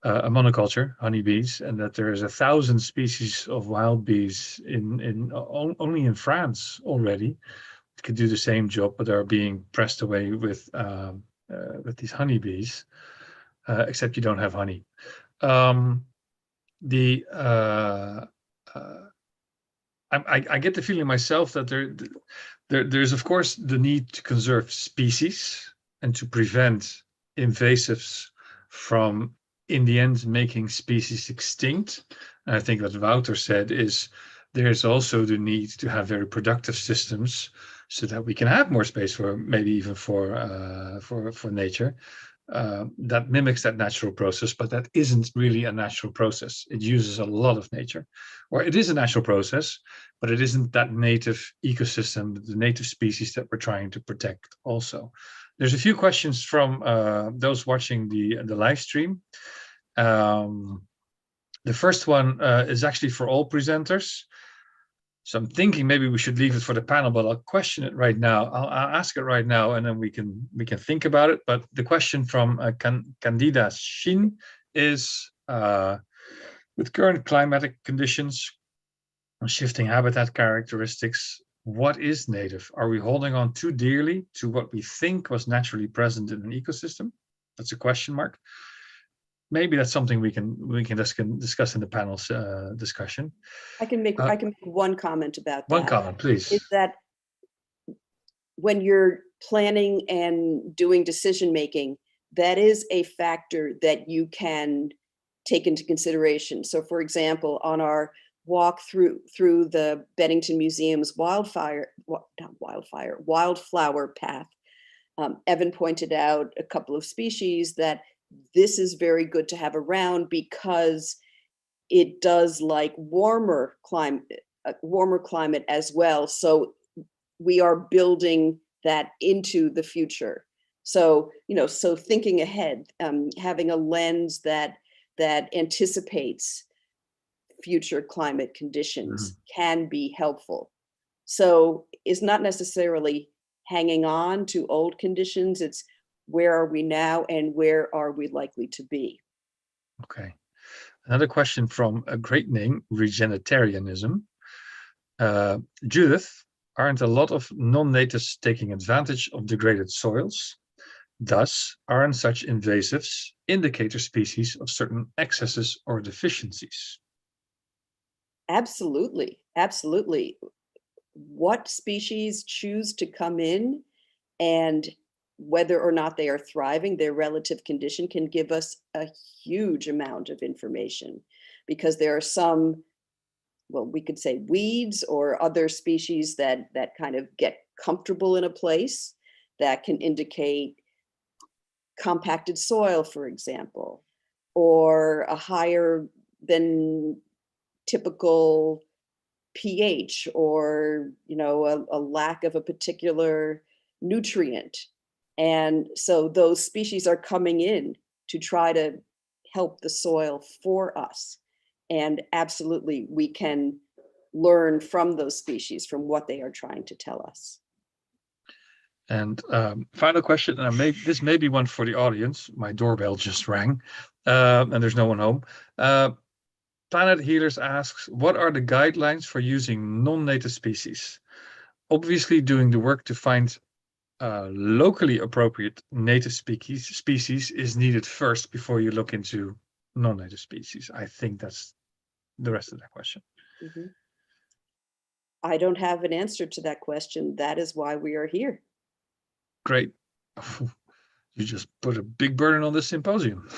a monoculture, honeybees, and that there is 1,000 species of wild bees only in France already. It could do the same job, but are being pressed away with these honeybees, except you don't have honey. I get the feeling myself that there's of course the need to conserve species and to prevent invasives from, in the end, making species extinct. And I think what Wouter said is there's also the need to have very productive systems so that we can have more space for maybe even for nature that mimics that natural process, but that isn't really a natural process. It uses a lot of nature, or it is a natural process, but it isn't that native ecosystem, the native species that we're trying to protect also. There's a few questions from those watching the live stream. The first one is actually for all presenters. So I'm thinking maybe we should leave it for the panel, but I'll question it right now. I'll ask it right now, and then we can think about it. But the question from Candida Shin is, with current climatic conditions, shifting habitat characteristics, what is native? Are we holding on too dearly to what we think was naturally present in an ecosystem? That's a question mark. Maybe that's something we can discuss in the panel's discussion. I can make one comment about that. One comment, please. Is that when you're planning and doing decision making, that is a factor that you can take into consideration. So, for example, on our walk through the Bennington Museum's Wildflower path, Evan pointed out a couple of species that this is very good to have around because it does like warmer climate as well. So we are building that into the future. So, so thinking ahead, having a lens that anticipates future climate conditions can be helpful. So it's not necessarily hanging on to old conditions. It's where are we now and where are we likely to be? Okay. Another question from a great name, Regenerationism. Judith, aren't a lot of non-natives taking advantage of degraded soils? Thus, aren't such invasives indicator species of certain excesses or deficiencies? Absolutely, absolutely. What species choose to come in and whether or not they are thriving, their relative condition can give us a huge amount of information, because there are some, well, we could say weeds or other species that kind of get comfortable in a place that can indicate compacted soil, for example, or a higher than typical pH, or a lack of a particular nutrient. And so those species are coming in to try to help the soil for us. And absolutely, we can learn from those species, from what they are trying to tell us. And final question, and this may be one for the audience. My doorbell just rang, and there's no one home. Planet Healers asks, what are the guidelines for using non-native species? Obviously, doing the work to find locally appropriate native species is needed first before you look into non-native species. I think that's the rest of that question. Mm-hmm. I don't have an answer to that question. That is why we are here. Great. You just put a big burden on this symposium.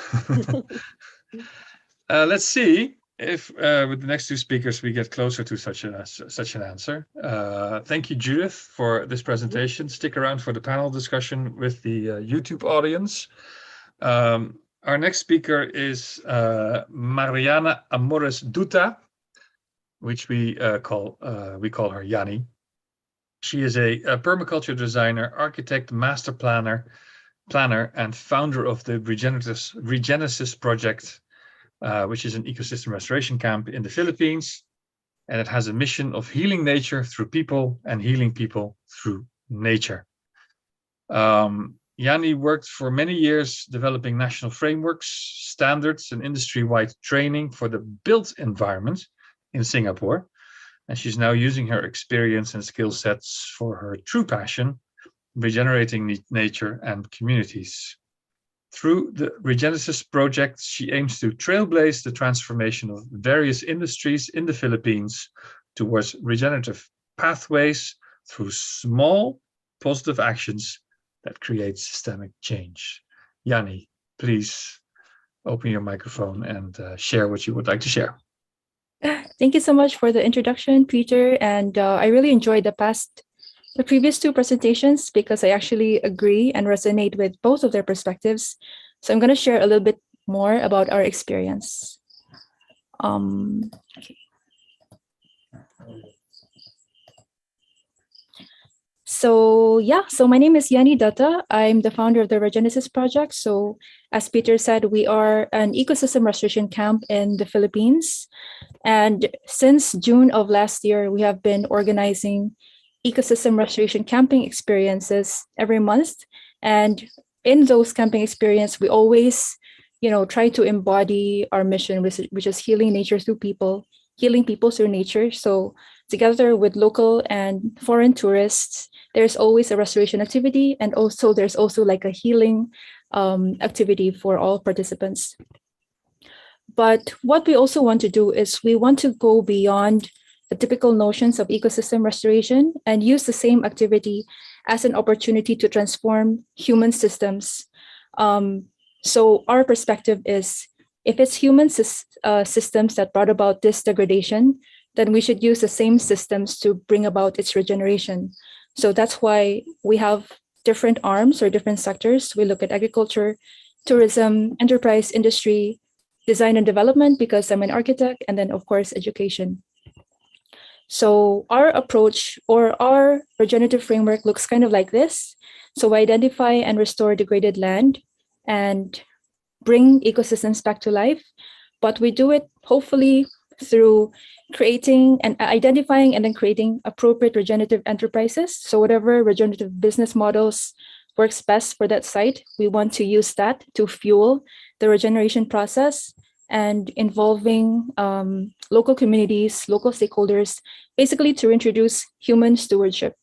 Let's see if with the next two speakers we get closer to such an answer. Thank you, Judith, for this presentation. Stick around for the panel discussion with the YouTube audience. Our next speaker is Mariana Amores Duta, which we call her Yanni. She is a permaculture designer, architect, master planner, and founder of the Regenesis project, which is an ecosystem restoration camp in the Philippines. And it has a mission of healing nature through people and healing people through nature. Yanni worked for many years developing national frameworks, standards, and industry-wide training for the built environment in Singapore. And she's now using her experience and skill sets for her true passion, regenerating nature and communities. Through the Regenesis project, she aims to trailblaze the transformation of various industries in the Philippines towards regenerative pathways through small positive actions that create systemic change. Yanni, please open your microphone and share what you would like to share. Thank you so much for the introduction, Peter. And I really enjoyed the previous two presentations because I actually agree and resonate with both of their perspectives. So I'm going to share a little bit more about our experience. Okay. So my name is Yanni Dutta. I'm the founder of the Regenesis project. So as Peter said, we are an ecosystem restoration camp in the Philippines. And since June of last year, we have been organizing ecosystem restoration camping experiences every month. And in those camping experiences, we always, try to embody our mission, which is healing nature through people, healing people through nature. So together with local and foreign tourists, there's always a restoration activity. And also there's also like a healing activity for all participants. But what we also want to do is we want to go beyond the typical notions of ecosystem restoration and use the same activity as an opportunity to transform human systems. So our perspective is, if it's human systems that brought about this degradation, then we should use the same systems to bring about its regeneration. So that's why we have different arms or different sectors. We look at agriculture, tourism, enterprise, industry, design and development, because I'm an architect, and then of course, education. So our approach or our regenerative framework looks kind of like this. So we identify and restore degraded land and bring ecosystems back to life, but we do it hopefully through creating and identifying and then creating appropriate regenerative enterprises. So whatever regenerative business models works best for that site, we want to use that to fuel the regeneration process, and involving local communities, local stakeholders, basically to introduce human stewardship.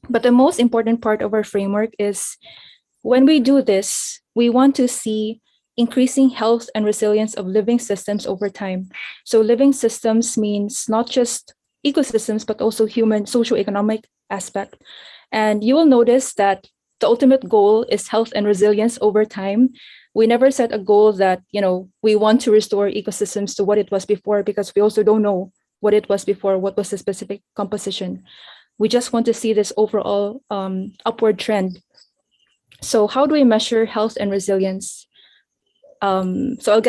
But the most important part of our framework is when we do this, we want to see increasing health and resilience of living systems over time. So living systems means not just ecosystems, but also human socioeconomic aspect. And you will notice that the ultimate goal is health and resilience over time. We never set a goal that, we want to restore ecosystems to what it was before, because we also don't know what it was before, what was the specific composition. We just want to see this overall upward trend. So how do we measure health and resilience? So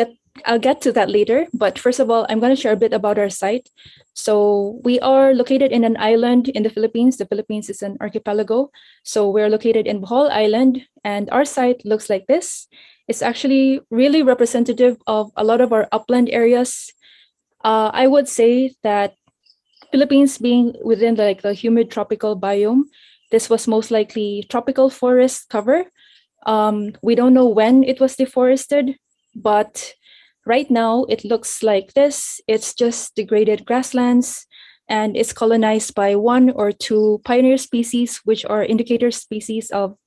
I'll get to that later, but first of all, I'm going to share a bit about our site. So we are located in an island in the Philippines. The Philippines is an archipelago. So we're located in Bohol Island, and our site looks like this. It's actually really representative of a lot of our upland areas. I would say that Philippines being within the humid tropical biome, this was most likely tropical forest cover. We don't know when it was deforested, but right now it looks like this. It's just degraded grasslands, and it's colonized by 1 or 2 pioneer species, which are indicator species of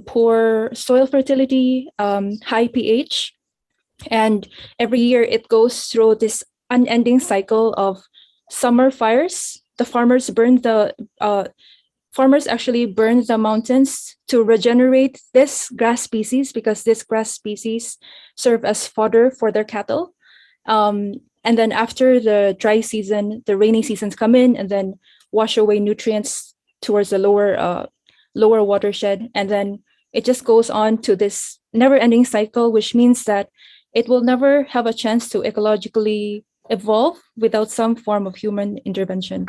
poor soil fertility, high pH. And every year it goes through this unending cycle of summer fires. The farmers actually burn the mountains to regenerate this grass species, because this grass species serve as fodder for their cattle. And then after the dry season, the rainy seasons come in and then wash away nutrients towards the lower watershed. And then it just goes on to this never-ending cycle, which means that it will never have a chance to ecologically evolve without some form of human intervention.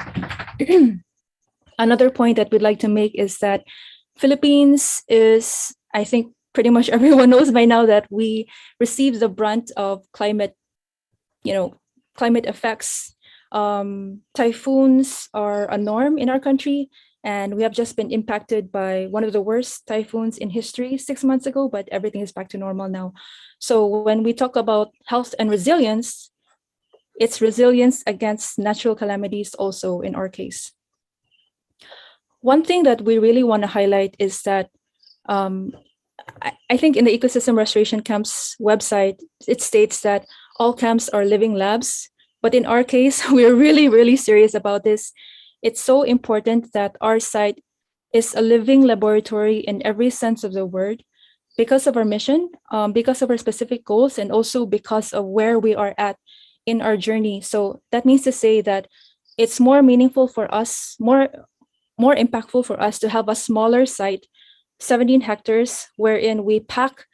Another point that we'd like to make is that Philippines is, I think pretty much everyone knows by now, that we receive the brunt of climate effects. Typhoons are a norm in our country, and we have just been impacted by one of the worst typhoons in history 6 months ago, but everything is back to normal now. So when we talk about health and resilience, it's resilience against natural calamities also in our case. One thing that we really want to highlight is that I think in the Ecosystem Restoration Camp's website, it states that all camps are living labs. But in our case, we're really, really serious about this. It's so important that our site is a living laboratory in every sense of the word, because of our mission, because of our specific goals, and also because of where we are at in our journey. So that means to say that it's more meaningful for us, more impactful for us to have a smaller site, 17 hectares, wherein we pack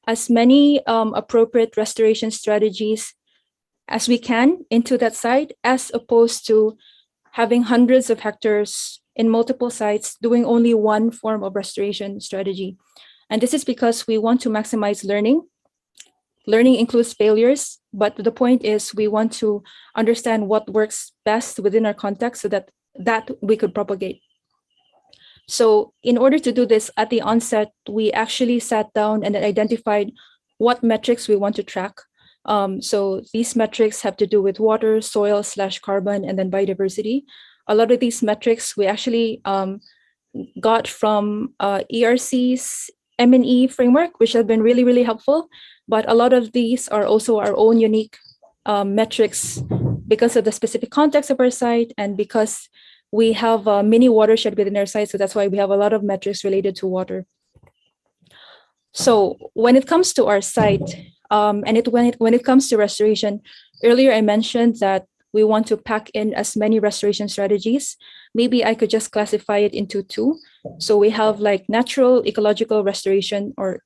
as many appropriate restoration strategies as we can into that site, as opposed to having hundreds of hectares in multiple sites doing only one form of restoration strategy. And this is because we want to maximize learning. Learning includes failures, but the point is we want to understand what works best within our context so that we could propagate. So in order to do this at the onset, we actually sat down and identified what metrics we want to track. So these metrics have to do with water, soil / carbon, and then biodiversity. A lot of these metrics we actually got from ERC's M&E framework, which have been really, really helpful. But a lot of these are also our own unique metrics because of the specific context of our site and because we have a mini watershed within our site. So that's why we have a lot of metrics related to water. So when it comes to our site, when it comes to restoration, earlier I mentioned that we want to pack in as many restoration strategies. Maybe I could just classify it into 2. So we have like natural ecological restoration, or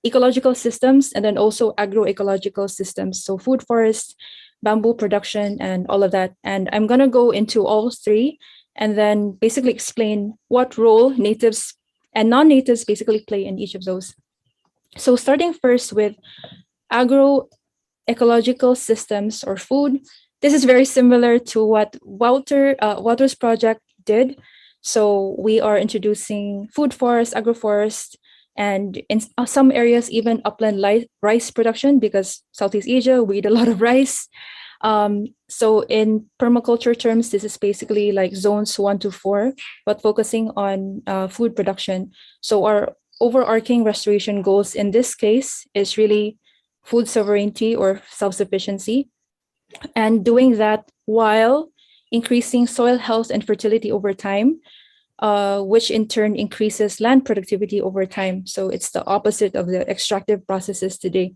ecological systems, and then also agroecological systems. So food forest, bamboo production, and all of that. And I'm going to go into all three and then basically explain what role natives and non-natives basically play in each of those. So starting first with agroecological systems or food, this is very similar to what Walter's project did. So we are introducing food forest, agroforest, and in some areas, even upland rice production, because Southeast Asia, we eat a lot of rice. So in permaculture terms, this is basically like zones 1 to 4, but focusing on food production. So our overarching restoration goals in this case is really food sovereignty or self-sufficiency, and doing that while increasing soil health and fertility over time, which in turn increases land productivity over time. So it's the opposite of the extractive processes today.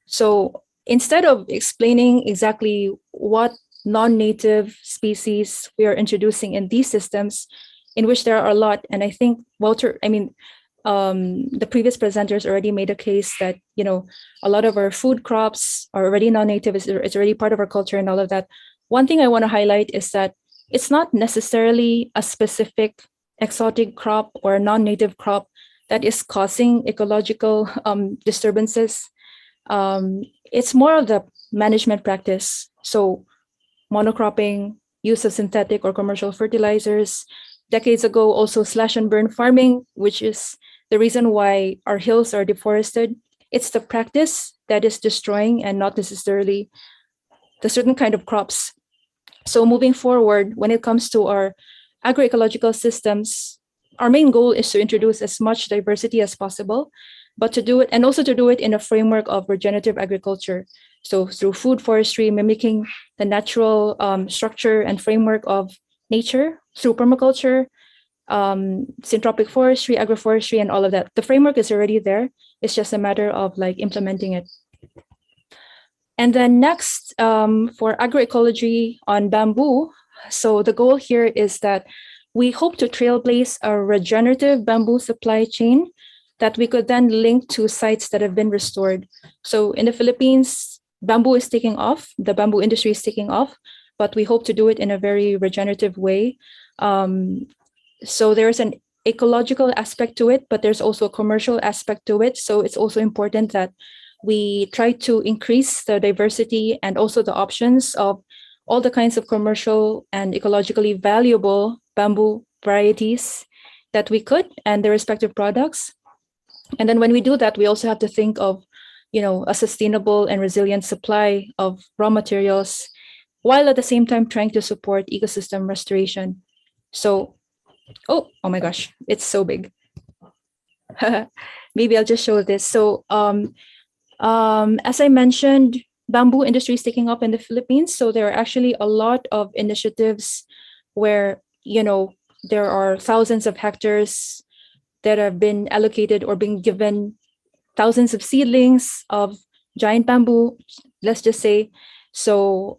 So instead of explaining exactly what non-native species we are introducing in these systems, in which there are a lot, and I think the previous presenters already made a case that, you know, a lot of our food crops are already non-native, it's already part of our culture and all of that. One thing I want to highlight is that it's not necessarily a specific exotic crop or non-native crop that is causing ecological disturbances. It's more of the management practice. So monocropping, use of synthetic or commercial fertilizers. Decades ago, also slash and burn farming, which is the reason why our hills are deforested. It's the practice that is destroying and not necessarily the certain kind of crops. So moving forward, when it comes to our agroecological systems, our main goal is to introduce as much diversity as possible, but to do it, and also to do it in a framework of regenerative agriculture. So through food forestry, mimicking the natural structure and framework of nature, through permaculture, syntropic forestry, agroforestry, and all of that. The framework is already there. It's just a matter of like implementing it. And then next, for agroecology on bamboo, so the goal here is that we hope to trailblaze a regenerative bamboo supply chain that we could then link to sites that have been restored. So in the Philippines, bamboo is taking off, the bamboo industry is taking off, but we hope to do it in a very regenerative way. So there's an ecological aspect to it, but there's also a commercial aspect to it. So it's also important that we try to increase the diversity and also the options of all the kinds of commercial and ecologically valuable bamboo varieties that we could and their respective products. And then when we do that, we also have to think of, you know, a sustainable and resilient supply of raw materials, while at the same time trying to support ecosystem restoration. So, oh my gosh, it's so big. Maybe I'll just show this. So as I mentioned, bamboo industry is taking up in the Philippines. So there are actually a lot of initiatives where, you know, there are thousands of hectares that have been allocated or been given thousands of seedlings of giant bamboo, let's just say. So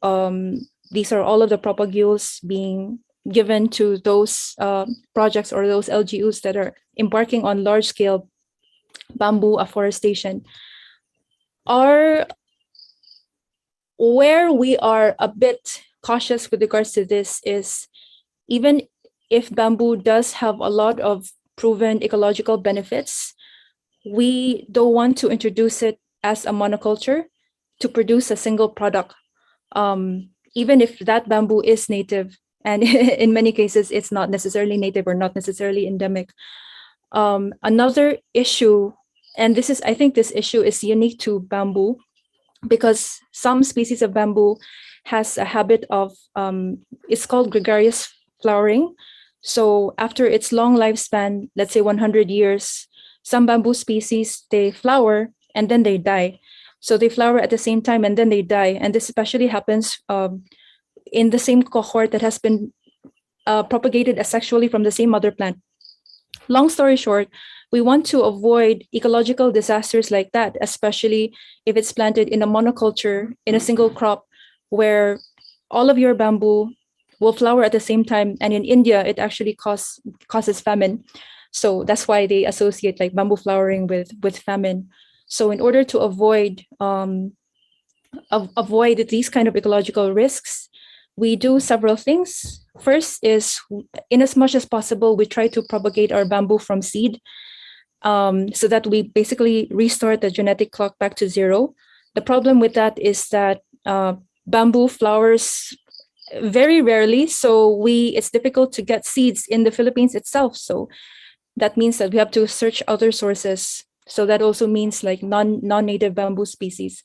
these are all of the propagules being given to those projects or those LGUs that are embarking on large-scale bamboo afforestation. Where we are a bit cautious with regards to this is, even if bamboo does have a lot of proven ecological benefits, we don't want to introduce it as a monoculture to produce a single product, even if that bamboo is native. And in many cases, it's not necessarily native or not necessarily endemic. Another issue, and I think this issue is unique to bamboo, because some species of bamboo has a habit of, it's called gregarious flowering. So after its long lifespan, let's say 100 years, some bamboo species, they flower and then they die. So they flower at the same time and then they die. And this especially happens in the same cohort that has been propagated asexually from the same mother plant. Long story short, we want to avoid ecological disasters like that, especially if it's planted in a monoculture, in a single crop, where all of your bamboo will flower at the same time. And in India, it actually causes famine. So that's why they associate like bamboo flowering with famine. So in order to avoid these kind of ecological risks, we do several things. First is, in as much as possible, we try to propagate our bamboo from seed, so that we basically restart the genetic clock back to zero. The problem with that is that bamboo flowers very rarely, so it's difficult to get seeds in the Philippines itself. So that means that we have to search other sources. So that also means like non-native bamboo species.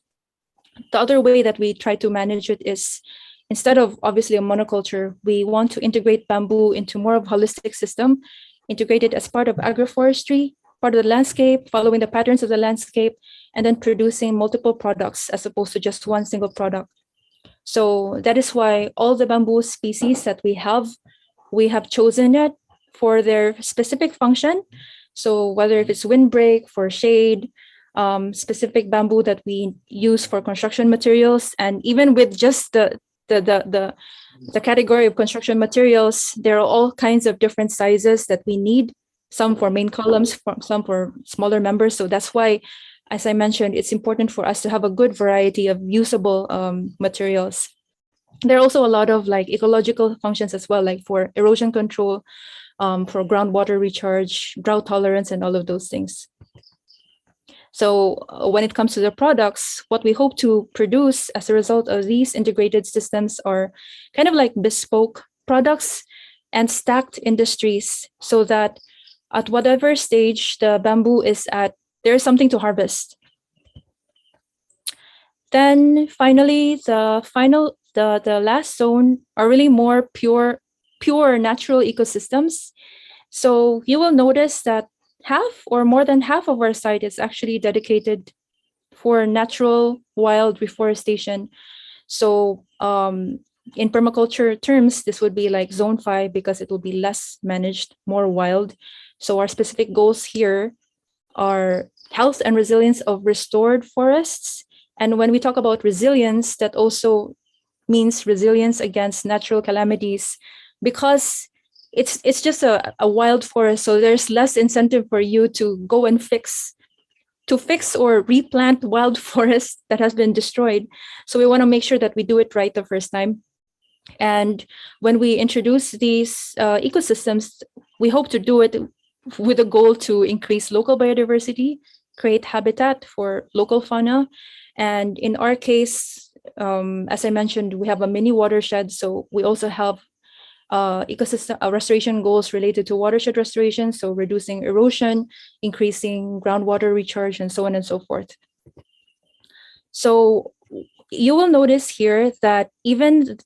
The other way that we try to manage it is, instead of obviously a monoculture, we want to integrate bamboo into more of a holistic system, integrate it as part of agroforestry, part of the landscape, following the patterns of the landscape, and then producing multiple products as opposed to just one single product. So that is why all the bamboo species that we have chosen it for their specific function. So whether if it's windbreak for shade, specific bamboo that we use for construction materials, and even with just the category of construction materials, there are all kinds of different sizes that we need, some for main columns, some for smaller members. So that's why, as I mentioned, it's important for us to have a good variety of usable materials. There are also a lot of like ecological functions as well, like for erosion control, for groundwater recharge, drought tolerance, and all of those things. So when it comes to the products, what we hope to produce as a result of these integrated systems are kind of like bespoke products and stacked industries, so that at whatever stage the bamboo is at, there's something to harvest. Then finally, the last zone are really more pure natural ecosystems. So you will notice that half or more than half of our site is actually dedicated for natural wild reforestation. So in permaculture terms, this would be like zone 5 because it will be less managed, more wild. So our specific goals here are health and resilience of restored forests. And when we talk about resilience, that also means resilience against natural calamities, because it's just a wild forest. So there's less incentive for you to go and fix or replant wild forest that has been destroyed. So we want to make sure that we do it right the first time. And when we introduce these ecosystems, we hope to do it with a goal to increase local biodiversity, create habitat for local fauna. And in our case, as I mentioned, we have a mini watershed. So we also have ecosystem restoration goals related to watershed restoration. So reducing erosion, increasing groundwater recharge, and so on and so forth. So you will notice here that even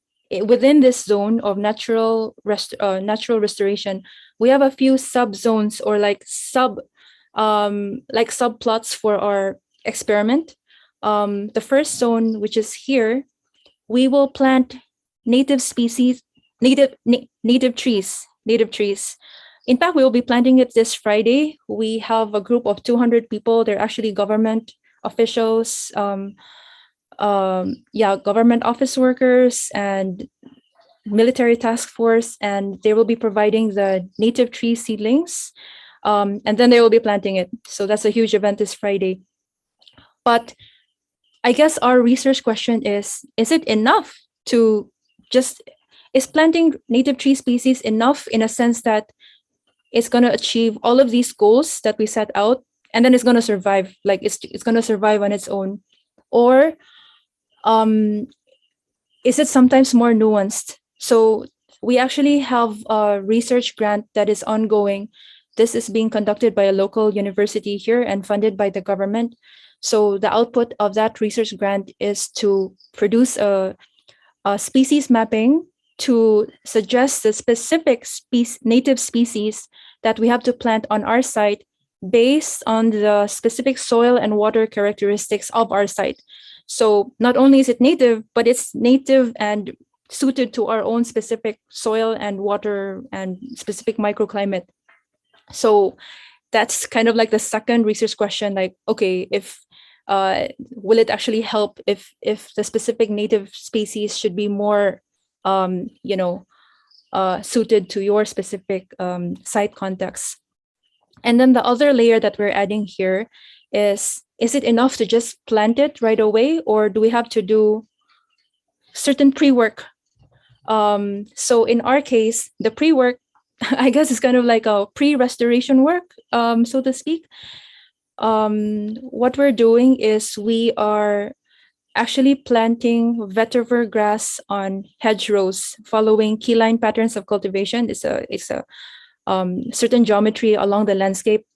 within this zone of natural restoration, we have a few subzones or like subplots for our experiment. The first zone, which is here, we will plant native species, native trees. In fact, we will be planting it this Friday. We have a group of 200 people. They're actually government officials, government office workers and military task force, and they will be providing the native tree seedlings, and then they will be planting it. So that's a huge event this Friday. But I guess our research question is it enough to is planting native tree species enough in a sense that it's going to achieve all of these goals that we set out, and then it's going to survive, like it's going to survive on its own? Or is it sometimes more nuanced? So we actually have a research grant that is ongoing. This is being conducted by a local university here and funded by the government. So the output of that research grant is to produce a species mapping to suggest the specific native species that we have to plant on our site based on the specific soil and water characteristics of our site. So not only is it native, but it's native and suited to our own specific soil and water and specific microclimate. So that's kind of like the second research question, like, okay, will it actually help if the specific native species should be more suited to your specific site context? And then the other layer that we're adding here is it enough to just plant it right away, or do we have to do certain pre-work? So in our case, the pre-work, I guess, is kind of like a pre-restoration work, so to speak. What we're doing is we are actually planting vetiver grass on hedgerows, following keyline patterns of cultivation. It's a certain geometry along the landscape.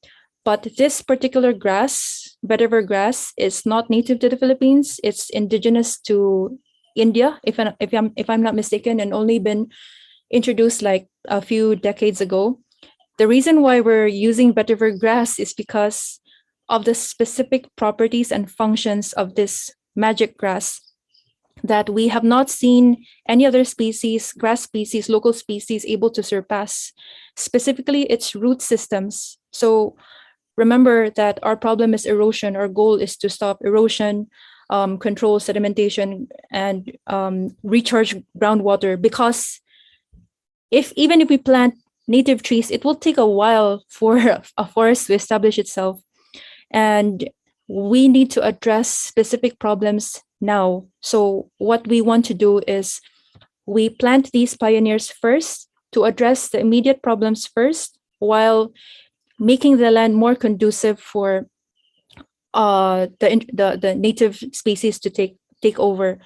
But this particular grass, vetiver grass, is not native to the Philippines. It's indigenous to India, if I'm not mistaken, and only been introduced like a few decades ago. The reason why we're using vetiver grass is because of the specific properties and functions of this magic grass that we have not seen any other species, grass species, local species able to surpass, specifically its root systems. So remember that our problem is erosion. Our goal is to stop erosion, control sedimentation, and recharge groundwater, because even if we plant native trees, it will take a while for a forest to establish itself. And we need to address specific problems now. So what we want to do is we plant these pioneers first to address the immediate problems first, while making the land more conducive for the native species to take over.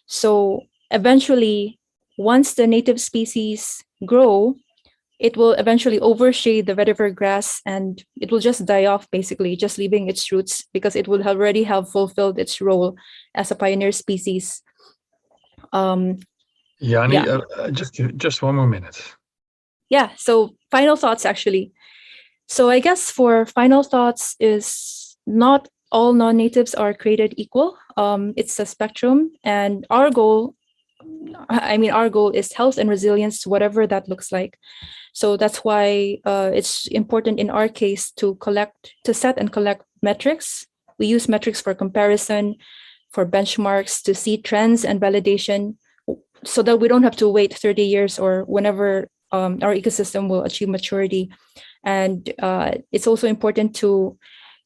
So eventually, once the native species grow, it will eventually overshade the vetiver grass, and it will just die off, basically, just leaving its roots, because it will already have fulfilled its role as a pioneer species. Yanni, just one more minute. Yeah, so final thoughts, actually. So I guess for final thoughts is, not all non-natives are created equal. It's a spectrum, and our goal is health and resilience, whatever that looks like. So that's why it's important in our case to set and collect metrics. We use metrics for comparison, for benchmarks, to see trends and validation, so that we don't have to wait 30 years or whenever our ecosystem will achieve maturity. And it's also important to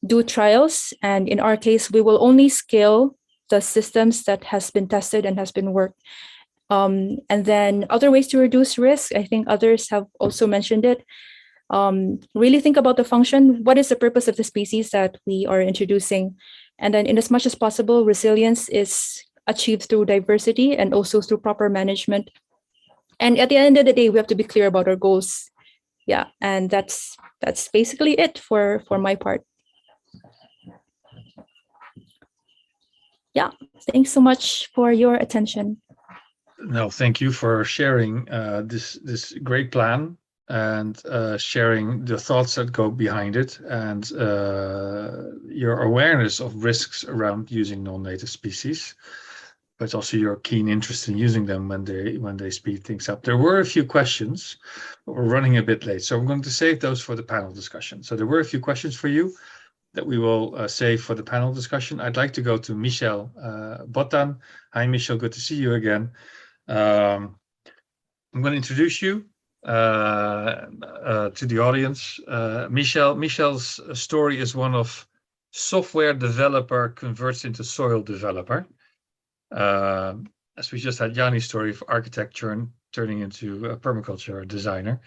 do trials. And in our case, we will only scale the systems that has been tested and has been worked. And then other ways to reduce risk, I think others have also mentioned it. Really think about the function. What is the purpose of the species that we are introducing? And then, in as much as possible, resilience is achieved through diversity and also through proper management. And at the end of the day, we have to be clear about our goals. Yeah, and that's basically it for my part. Yeah, thanks so much for your attention. No, thank you for sharing this great plan, and sharing the thoughts that go behind it, and your awareness of risks around using non-native species, but also your keen interest in using them when they speed things up. There were a few questions, but we're running a bit late, so I'm going to save those for the panel discussion. So there were a few questions for you that we will save for the panel discussion. I'd like to go to Michel Botan. Hi, Michel, good to see you again. I'm going to introduce you to the audience. Michel's story is one of software developer converts into soil developer. As we just had Yanni's story of architecture turning into a permaculture designer.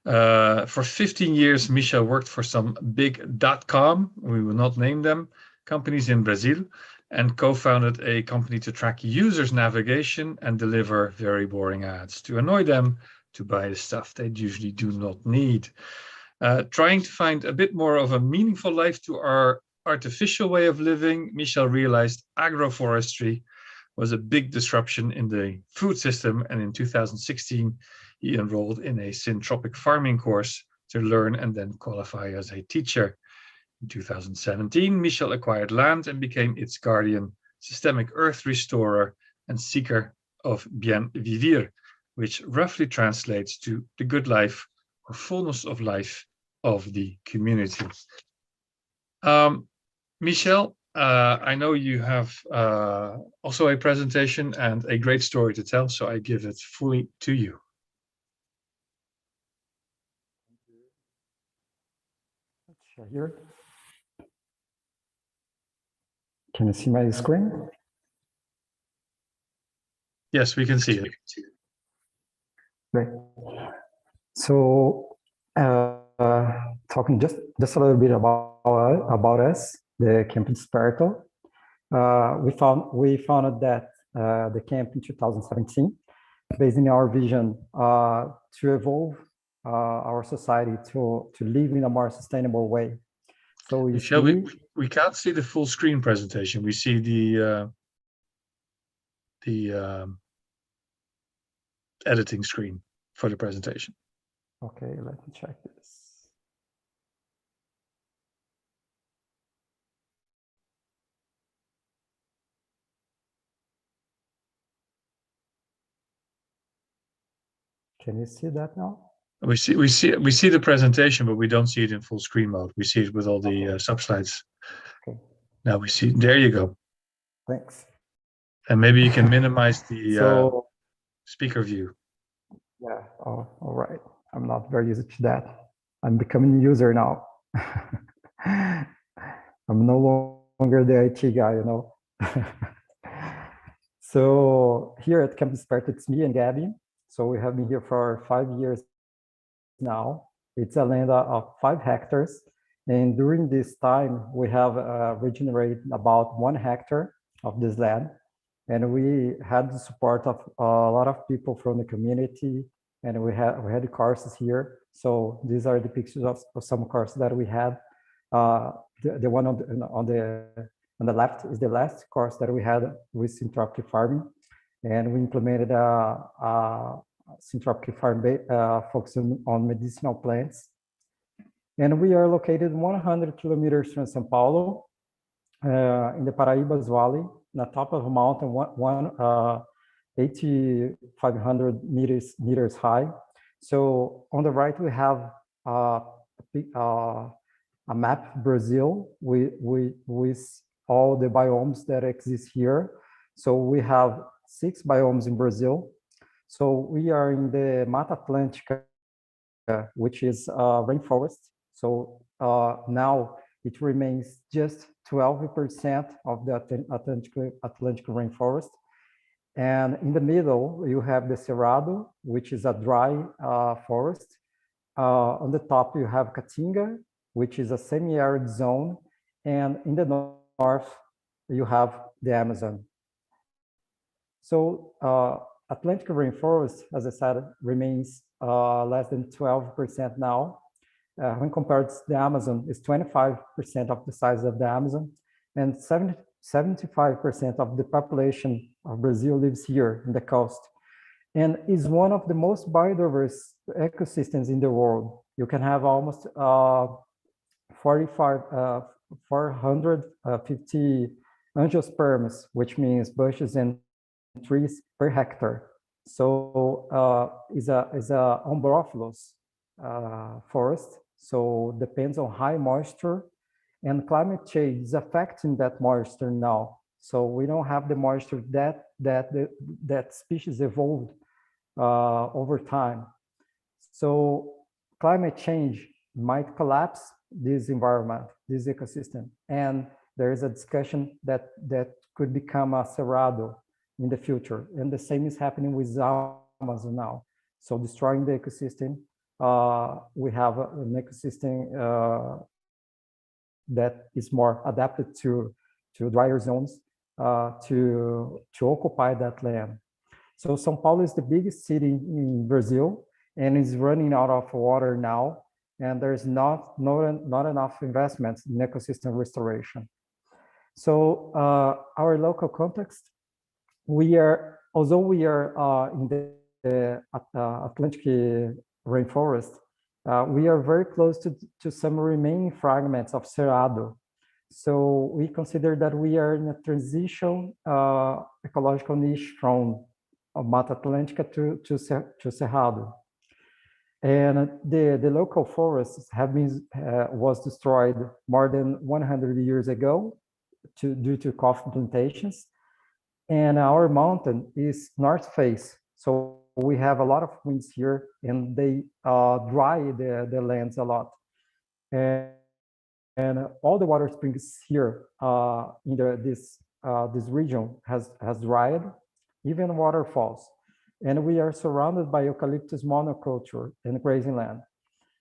For 15 years, Michel worked for some big .com, we will not name them, companies in Brazil, and co-founded a company to track users' navigation and deliver very boring ads to annoy them to buy the stuff they usually do not need. Trying to find a bit more of a meaningful life to our artificial way of living, Michel realized agroforestry was a big disruption in the food system, and in 2016, he enrolled in a syntropic farming course to learn and then qualify as a teacher. In 2017, Michel acquired land and became its guardian, systemic earth restorer, and seeker of bien vivir, which roughly translates to the good life or fullness of life of the community. Michel, I know you have also a presentation and a great story to tell, so I give it fully to you. share here. Can you see my screen? Yes, we can see it. Great. So, talking just a little bit about us, the Camp Desperto. We founded that the camp in 2017, based in our vision to evolve our society to live in a more sustainable way. So we can't see the full screen presentation. We see the editing screen for the presentation. Okay, let me check this. Can you see that now? We see the presentation, but we don't see it in full screen mode. We see it with all the sub-slides. Okay. Now we see. There you go. Thanks. And maybe you can minimize the speaker view. Yeah. Oh, all right. I'm not very used to that. I'm becoming a user now. I'm no longer the IT guy, you know. So here at Camp Desperto, it's me and Gabby. So we have been here for 5 years now. It's a land of 5 hectares. And during this time, we have regenerated about 1 hectare of this land. And we had the support of a lot of people from the community. And we had courses here. So these are the pictures of some courses that we had. The one on the left is the last course that we had with syntropic farming. And we implemented a syntropic farm focusing on medicinal plants. And we are located 100 kilometers from São Paulo, in the Paraíba's Valley, on the top of a mountain, 8,500 meters high. So on the right, we have a map of Brazil with all the biomes that exist here. So we have 6 biomes in Brazil. So we are in the Mata Atlântica, which is rainforest. So now it remains just 12% of the Atlantic rainforest. And in the middle, you have the Cerrado, which is a dry forest. On the top, you have Caatinga, which is a semi-arid zone. And in the north, you have the Amazon. So Atlantic rainforest, as I said, remains less than 12% now. When compared to the Amazon, it's 25% of the size of the Amazon, and 75% of the population of Brazil lives here in the coast, and is one of the most biodiverse ecosystems in the world. You can have almost 450 angiosperms, which means bushes and trees per hectare. So is a umbrophilous forest. So depends on high moisture, and climate change is affecting that moisture now. So we don't have the moisture that species evolved over time. So climate change might collapse this environment, this ecosystem, and there is a discussion that could become a cerrado in the future. And the same is happening with Amazon now. So destroying the ecosystem. We have an ecosystem that is more adapted to drier zones to occupy that land. So São Paulo is the biggest city in Brazil and is running out of water now. And there's not enough investments in ecosystem restoration. So our local context, although we are in the Atlantic rainforest, we are very close to some remaining fragments of Cerrado. So we consider that we are in a transition ecological niche from Mata Atlântica to Cerrado. And the local forests was destroyed more than 100 years ago due to coffee plantations. And our mountain is north face. So we have a lot of winds here, and they dry the lands a lot. And all the water springs here in this region has dried, even waterfalls. And we are surrounded by eucalyptus monoculture and grazing land.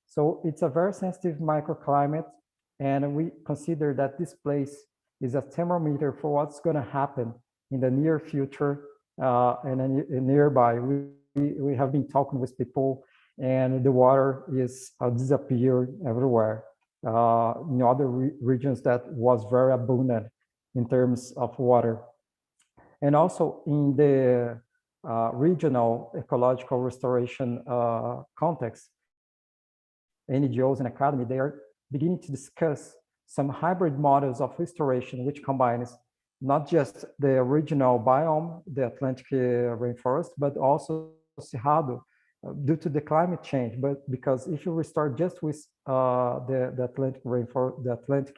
So it's a very sensitive microclimate, and we consider that this place is a thermometer for what's going to happen in the near future and nearby. We have been talking with people, and the water is disappearing everywhere. In other regions that was very abundant in terms of water. And also in the regional ecological restoration context, NGOs and academy, they are beginning to discuss some hybrid models of restoration, which combines not just the original biome, the Atlantic rainforest, but also Cerrado, due to the climate change. But because if you restore just with the Atlantic rainforest, the Atlantic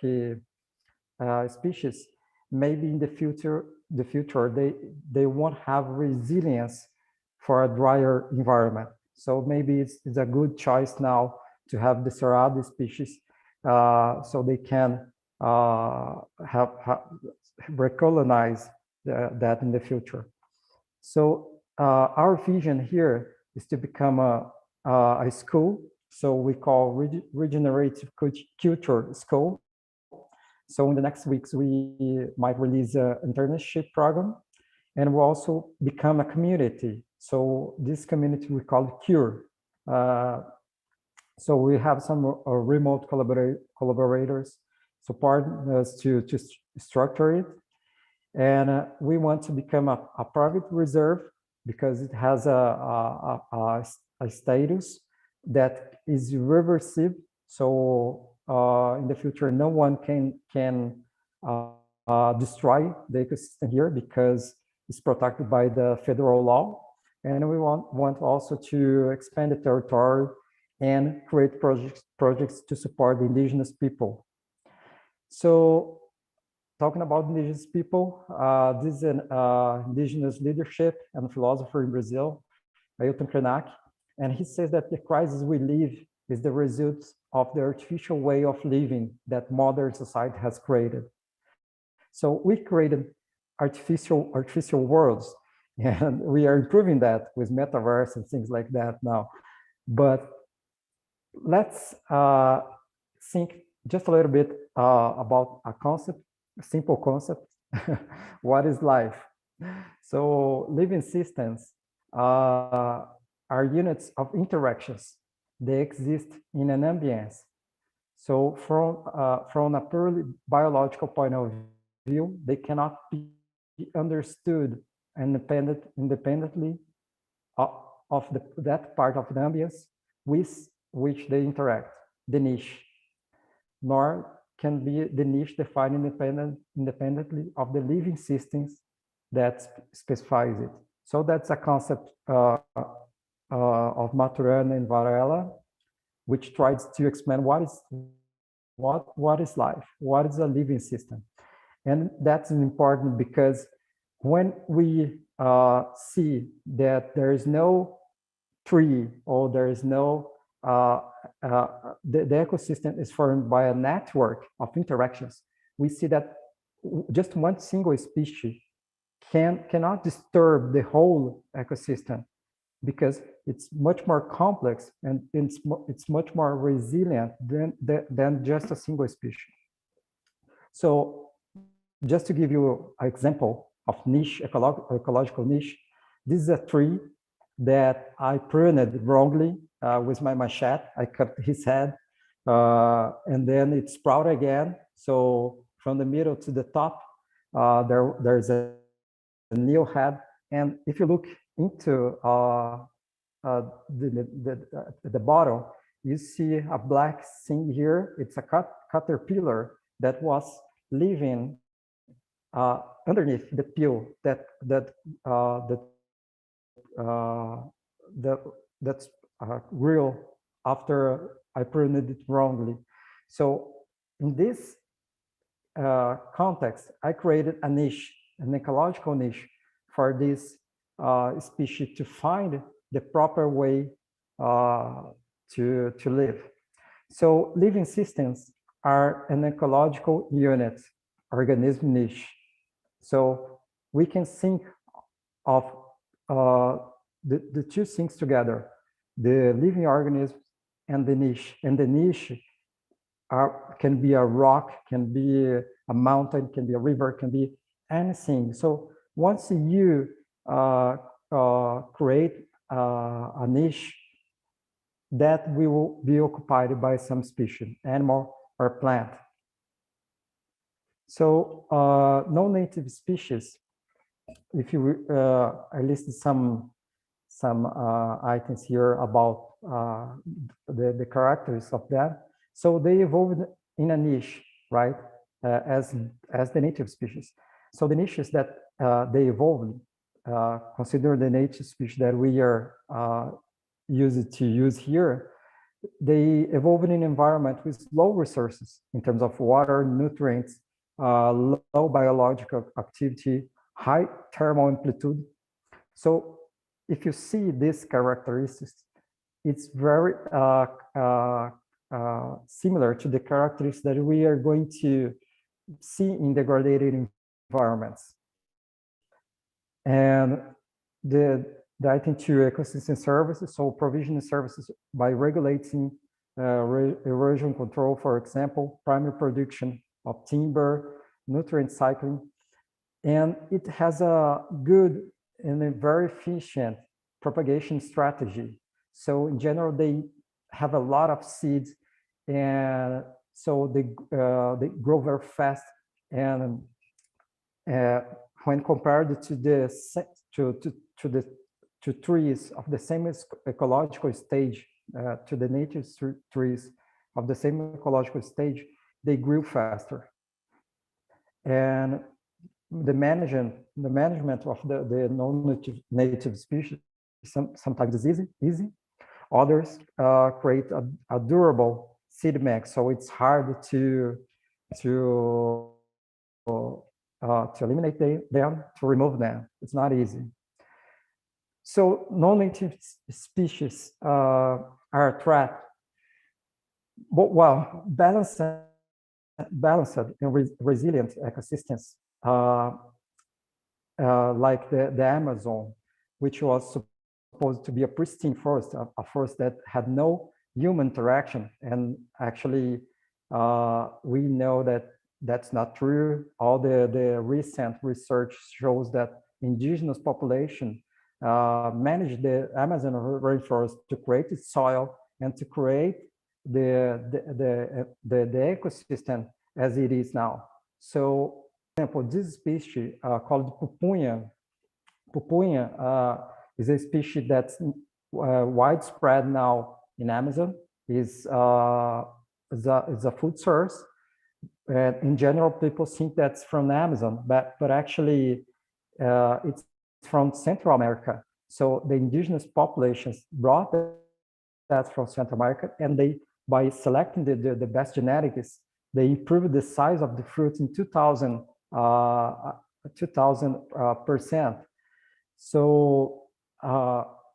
species, maybe in the future they won't have resilience for a drier environment. So maybe it's a good choice now to have the Cerrado species, so they can recolonize that in the future. So our vision here is to become a school. So we call Regenerative Culture School. So in the next weeks, we might release an internship program, and we'll also become a community. So this community we call CURE. So we have some remote collaborators support us to structure it. And we want to become a private reserve because it has a status that is reversible. So in the future, no one can destroy the ecosystem here because it's protected by the federal law. And we want also to expand the territory and create projects to support the indigenous people. So talking about indigenous people, this is an indigenous leadership and philosopher in Brazil, Ailton Krenak, and he says that the crisis we live is the result of the artificial way of living that modern society has created. So we created artificial worlds, and we are improving that with metaverse and things like that now. But let's think just a little bit about a concept, a simple concept. What is life? So living systems are units of interactions. They exist in an ambience. So from a purely biological point of view, they cannot be understood independently of that part of the ambience with which they interact, the niche, nor can be the niche defined independently of the living systems that specifies it. So that's a concept of Maturana and Varela, which tries to explain what is life, what is a living system. And that's important because when we see that there is no tree or there is no the ecosystem is formed by a network of interactions, we see that just one single species cannot disturb the whole ecosystem because it's much more complex and it's much more resilient than just a single species. So just to give you an example of niche, ecological niche, this is a tree that I pruned wrongly with my machete. I cut his head and then it sprouted again. So from the middle to the top, there's a new head. And if you look into the bottom, you see a black thing here. It's a caterpillar that was living underneath the peel that's real after I pruned it wrongly. So in this context, I created a niche, an ecological niche for this species to find the proper way to live. So living systems are an ecological unit, organism niche. So we can think of the two things together, the living organism and the niche. And the niche can be a rock, can be a mountain, can be a river, can be anything. So once you create a niche, that will be occupied by some species, animal or plant. So non-native species, if you I listed some items here about the characters of that. So they evolved in a niche, right? As the native species. So the niches that they evolved, consider the native species that we are used to use here, they evolved in an environment with low resources in terms of water, nutrients, low biological activity, high thermal amplitude. So if you see these characteristics, it's very similar to the characteristics that we are going to see in degraded environments. And the item 2, ecosystem services, so provisioning services by regulating erosion control, for example, primary production of timber, nutrient cycling, and it has a good and a very efficient propagation strategy. So in general, they have a lot of seeds, and so they grow very fast. And when compared to the trees of the same ecological stage, to the native trees of the same ecological stage, they grew faster. And the management of the non-native species sometimes is easy. Others create a durable seed mix, so it's hard to eliminate them, to remove them. It's not easy. So non-native species are a threat. But well, balanced and resilient ecosystems like the Amazon, which was supposed to be a pristine forest, a forest that had no human interaction. And actually, we know that that's not true. All the recent research shows that indigenous population managed the Amazon rainforest to create its soil and to create the ecosystem as it is now. So, for example, this species called pupunha is a species that's widespread now in Amazon. Is a food source. And in general, people think that's from the Amazon, but actually it's from Central America. So the indigenous populations brought that from Central America, and they, by selecting the best genetics, they improved the size of the fruit in 2000%. So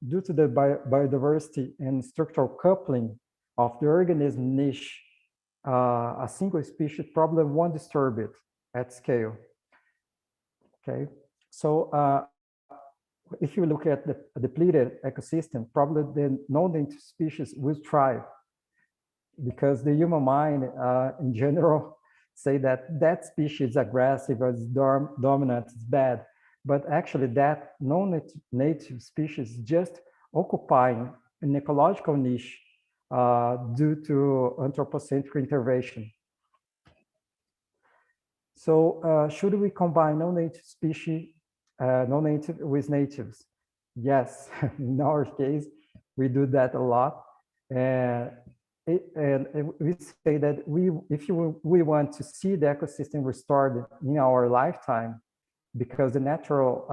due to the biodiversity and structural coupling of the organism niche, a single species probably won't disturb it at scale. Okay, so if you look at the depleted ecosystem, probably the non-native species will thrive, because the human mind, in general, say that species is aggressive, is dominant, is bad. But actually, that non-native species is just occupying an ecological niche due to anthropocentric intervention. So, should we combine non-native species, non-native with natives? Yes, in our case, we do that a lot. And we say that if we want to see the ecosystem restored in our lifetime, because the natural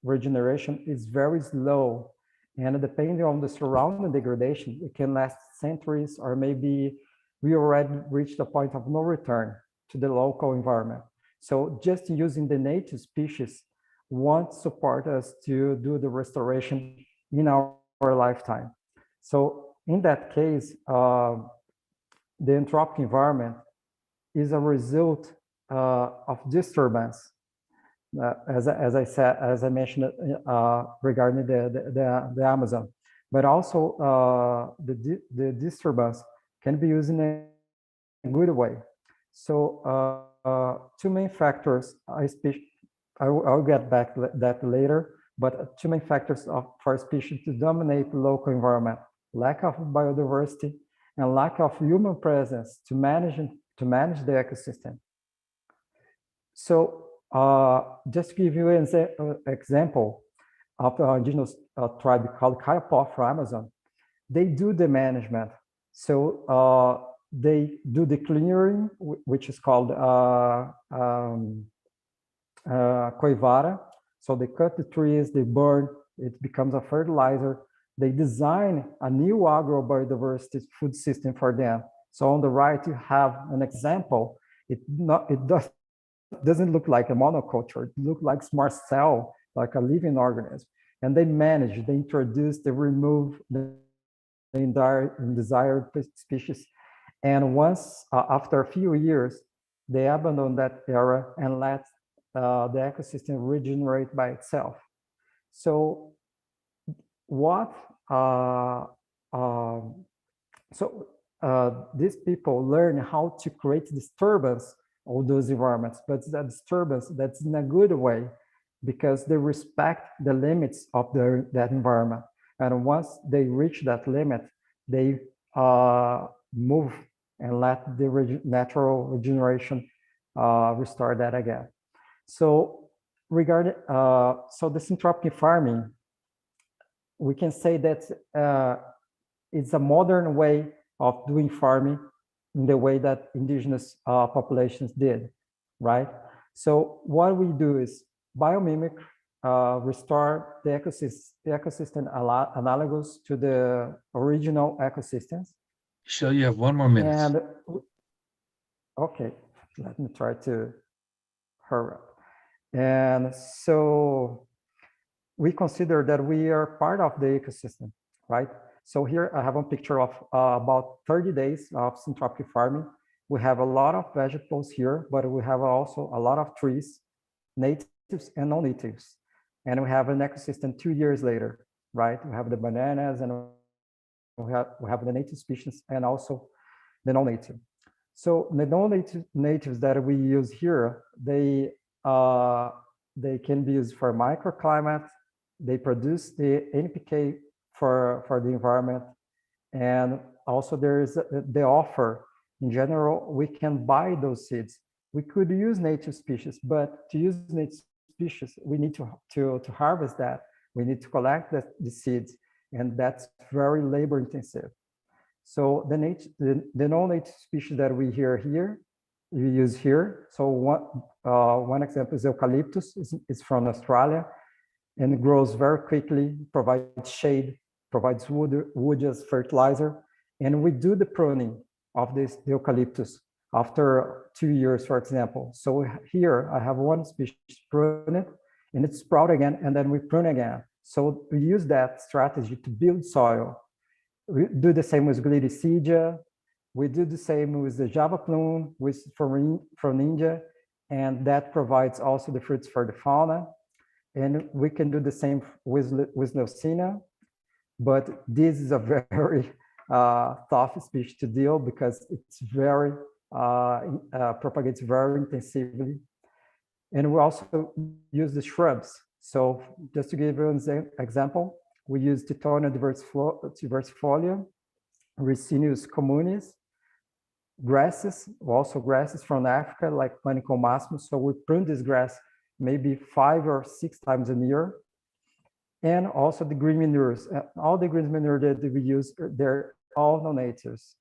regeneration is very slow, and depending on the surrounding degradation, it can last centuries, or maybe we already reached the point of no return to the local environment. So just using the native species won't support us to do the restoration in our lifetime. So in that case, the anthropic environment is a result of disturbance, as I mentioned regarding the Amazon, but also the disturbance can be used in a good way. So two main factors, I'll get back to that later, but two main factors for species to dominate the local environment: lack of biodiversity and lack of human presence to manage the ecosystem. So just to give you an example of an indigenous tribe called Kayapó from Amazon, they do the management. So they do the clearing, which is called coivara. So they cut the trees, they burn, it becomes a fertilizer. They design a new agrobiodiversity food system for them. So on the right, you have an example. It doesn't look like a monoculture. It looks like smart cell, like a living organism. And they manage, they introduce, they remove the undesired species. And once, after a few years, they abandon that area and let the ecosystem regenerate by itself. So what these people learn how to create disturbance of those environments, but that disturbance that's in a good way, because they respect the limits of that environment. And once they reach that limit, they move and let the natural regeneration restore that again. So regarding the syntropic farming, we can say that it's a modern way of doing farming in the way that indigenous populations did, right? So what we do is biomimic, restore the ecosystem analogous to the original ecosystems. Shall you have 1 more minute? And okay, let me try to hurry up. And so we consider that we are part of the ecosystem, right? So here I have a picture of about 30 days of syntropic farming. We have a lot of vegetables here, but we have also a lot of trees, natives and non-natives. And we have an ecosystem 2 years later, right? We have the bananas and we have the native species and also the non-native. So the non-native natives that we use here, they can be used for microclimate. They produce the NPK for the environment. And also there is the offer. In general, we can buy those seeds. We could use native species, but to use native species, we need to harvest that. We need to collect the seeds, and that's very labor intensive. So the non-native species that we use here. So one example is Eucalyptus. It's from Australia, and it grows very quickly, provides shade, provides wood as fertilizer. And we do the pruning of the Eucalyptus after 2 years, for example. So here I have one species pruned, and it sprouts again, and then we prune again. So we use that strategy to build soil. We do the same with Gliricidia. We do the same with the Java plume from India, and that provides also the fruits for the fauna. And we can do the same with Leucina, but this is a very tough species to deal because it's very propagates very intensively. And we also use the shrubs. So just to give you an example, we use Tithonia diversifolia, Ricinus communis, grasses, also grasses from Africa, like Panicum maximus. So we prune this grass maybe 5 or 6 times a year. And also the green manures. All the green manure that we use, they're all non-natives.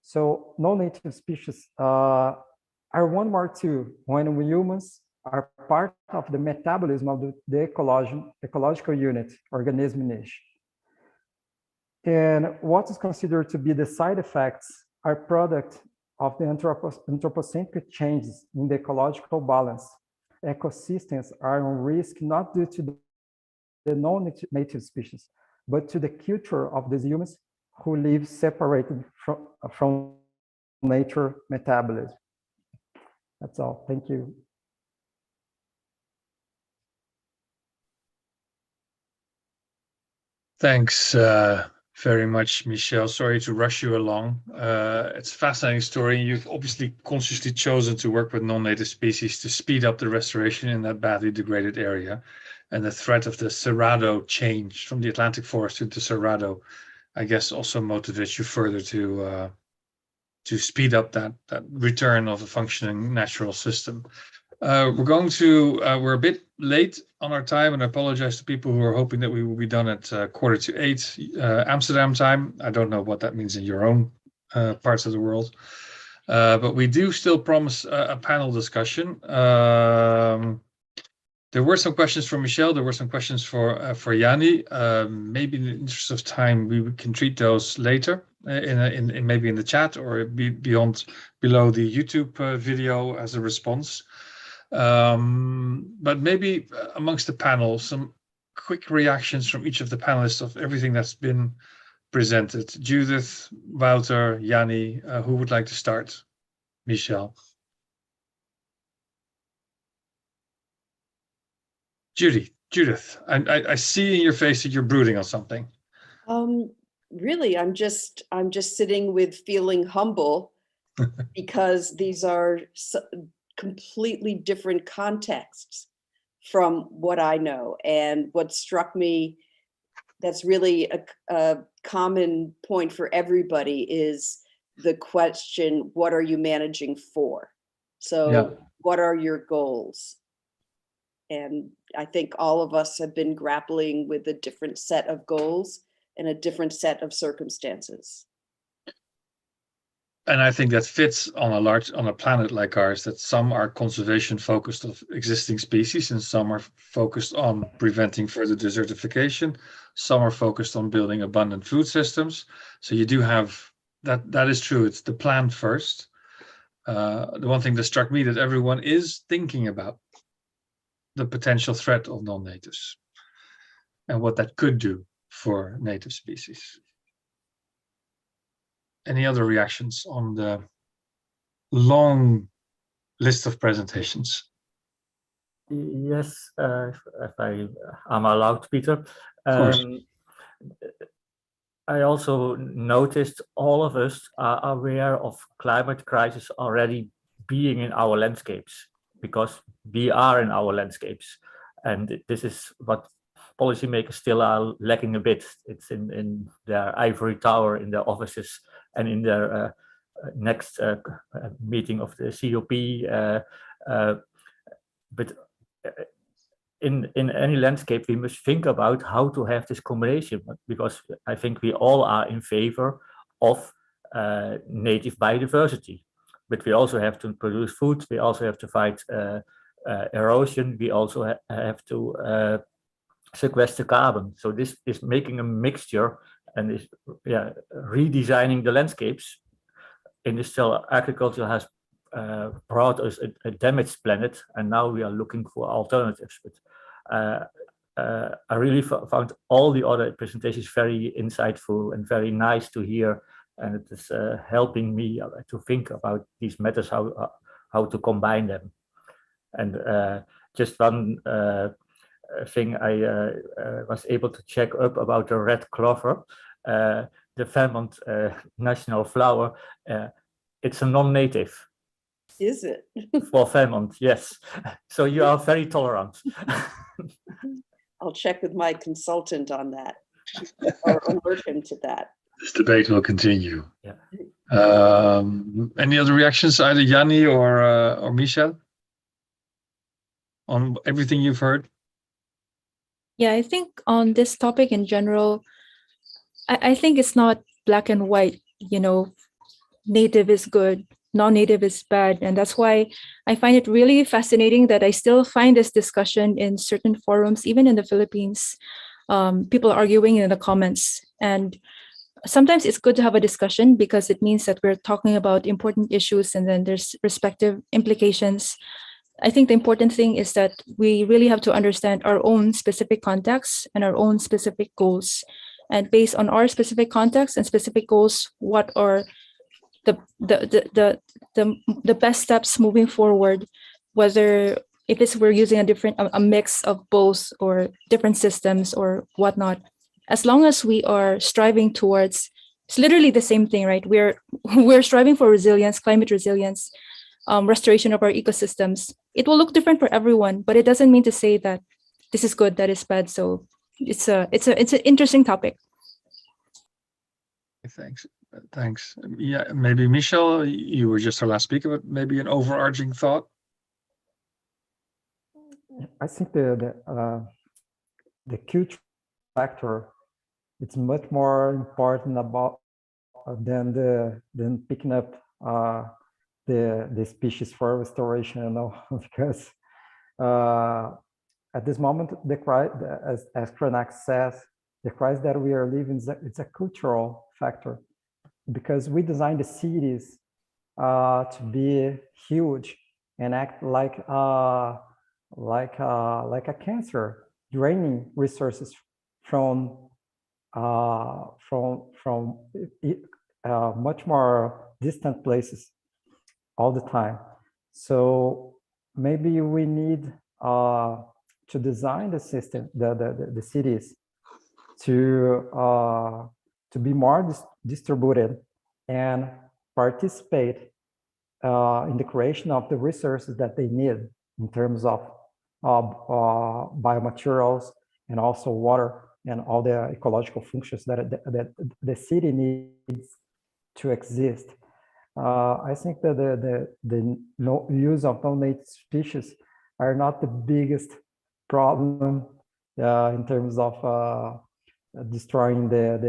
So non-native species are one more too when we humans are part of the metabolism of the ecological unit, organism niche. And what is considered to be the side effects are product of the anthropocentric changes in the ecological balance. Ecosystems are on risk not due to the non-native species, but to the culture of these humans who live separated from nature metabolism. That's all. Thank you. Thanks very much, Michel. Sorry to rush you along. It's a fascinating story. You've obviously consciously chosen to work with non-native species to speed up the restoration in that badly degraded area. And the threat of the Cerrado change from the Atlantic forest into Cerrado, I guess, also motivates you further to speed up that return of a functioning natural system. We're a bit late on our time, and I apologize to people who are hoping that we will be done at 7:45 Amsterdam time. I don't know what that means in your own parts of the world, but we do still promise a panel discussion. There were some questions for Michel. There were some questions for Yanni. Maybe in the interest of time, we can treat those later maybe in the chat or below the YouTube video as a response. But maybe amongst the panel, some quick reactions from each of the panelists of everything that's been presented. Judith, Wouter, Yanni, who would like to start? Michel. Judith, I see in your face that you're brooding on something. Really, I'm just sitting with feeling humble because these are completely different contexts from what I know. And what struck me, that's really a common point for everybody, is the question, what are you managing for? So what are your goals? And I think all of us have been grappling with a different set of goals and a different set of circumstances. And I think that fits on a planet like ours, that some are conservation focused of existing species and some are focused on preventing further desertification. Some are focused on building abundant food systems. So you do have that is true. It's the plan first. The one thing that struck me that everyone is thinking about the potential threat of non-natives and what that could do for native species. Any other reactions on the long list of presentations? Yes, if I am allowed, Peter. I also noticed all of us are aware of climate crisis already being in our landscapes, because we are in our landscapes. And this is what policymakers still are lacking a bit. It's in their ivory tower, in their offices, and in their next meeting of the COP. But in any landscape, we must think about how to have this combination, because I think we all are in favor of native biodiversity. But we also have to produce food. We also have to fight erosion. We also have to sequester carbon. So this is making a mixture and is redesigning the landscapes. Industrial agriculture has brought us a damaged planet, and now we are looking for alternatives. But I really found all the other presentations very insightful and very nice to hear, and it is helping me to think about these matters, how to combine them. And just one thing I was able to check up about the red clover, the Vermont national flower. It's a non-native. Is it? For Vermont, yes. So you are very tolerant. I'll check with my consultant on that, or alert him to that. This debate will continue. Yeah. Any other reactions, either Yanni or Michel, on everything you've heard? Yeah, I think on this topic in general, I think it's not black and white, native is good, non-native is bad. And that's why I find it really fascinating that I still find this discussion in certain forums, even in the Philippines, people arguing in the comments. And sometimes it's good to have a discussion because it means that we're talking about important issues and then there's respective implications. I think the important thing is that we really have to understand our own specific context and our own specific goals. And based on our specific context and specific goals, what are the best steps moving forward, whether if we're using a mix of both or different systems or whatnot, as long as we are striving towards, it's literally the same thing, right? We're striving for resilience, climate resilience, restoration of our ecosystems. It will look different for everyone, but it doesn't mean to say that this is good, that is bad. So it's an interesting topic. Thanks. Yeah, maybe Michel, you were just our last speaker, but maybe an overarching thought. I think the cultural factor, it's much more important about than picking up the species for restoration, you know, because at this moment as Krenak says, the crisis that we are living it's a cultural factor, because we designed the cities to be huge and act like a cancer, draining resources from much more distant places all the time. So maybe we need to design the system, the cities, to be more distributed and participate in the creation of the resources that they need in terms of biomaterials and also water and all the ecological functions that the city needs to exist. I think that the use of non-native species are not the biggest problem in terms of destroying the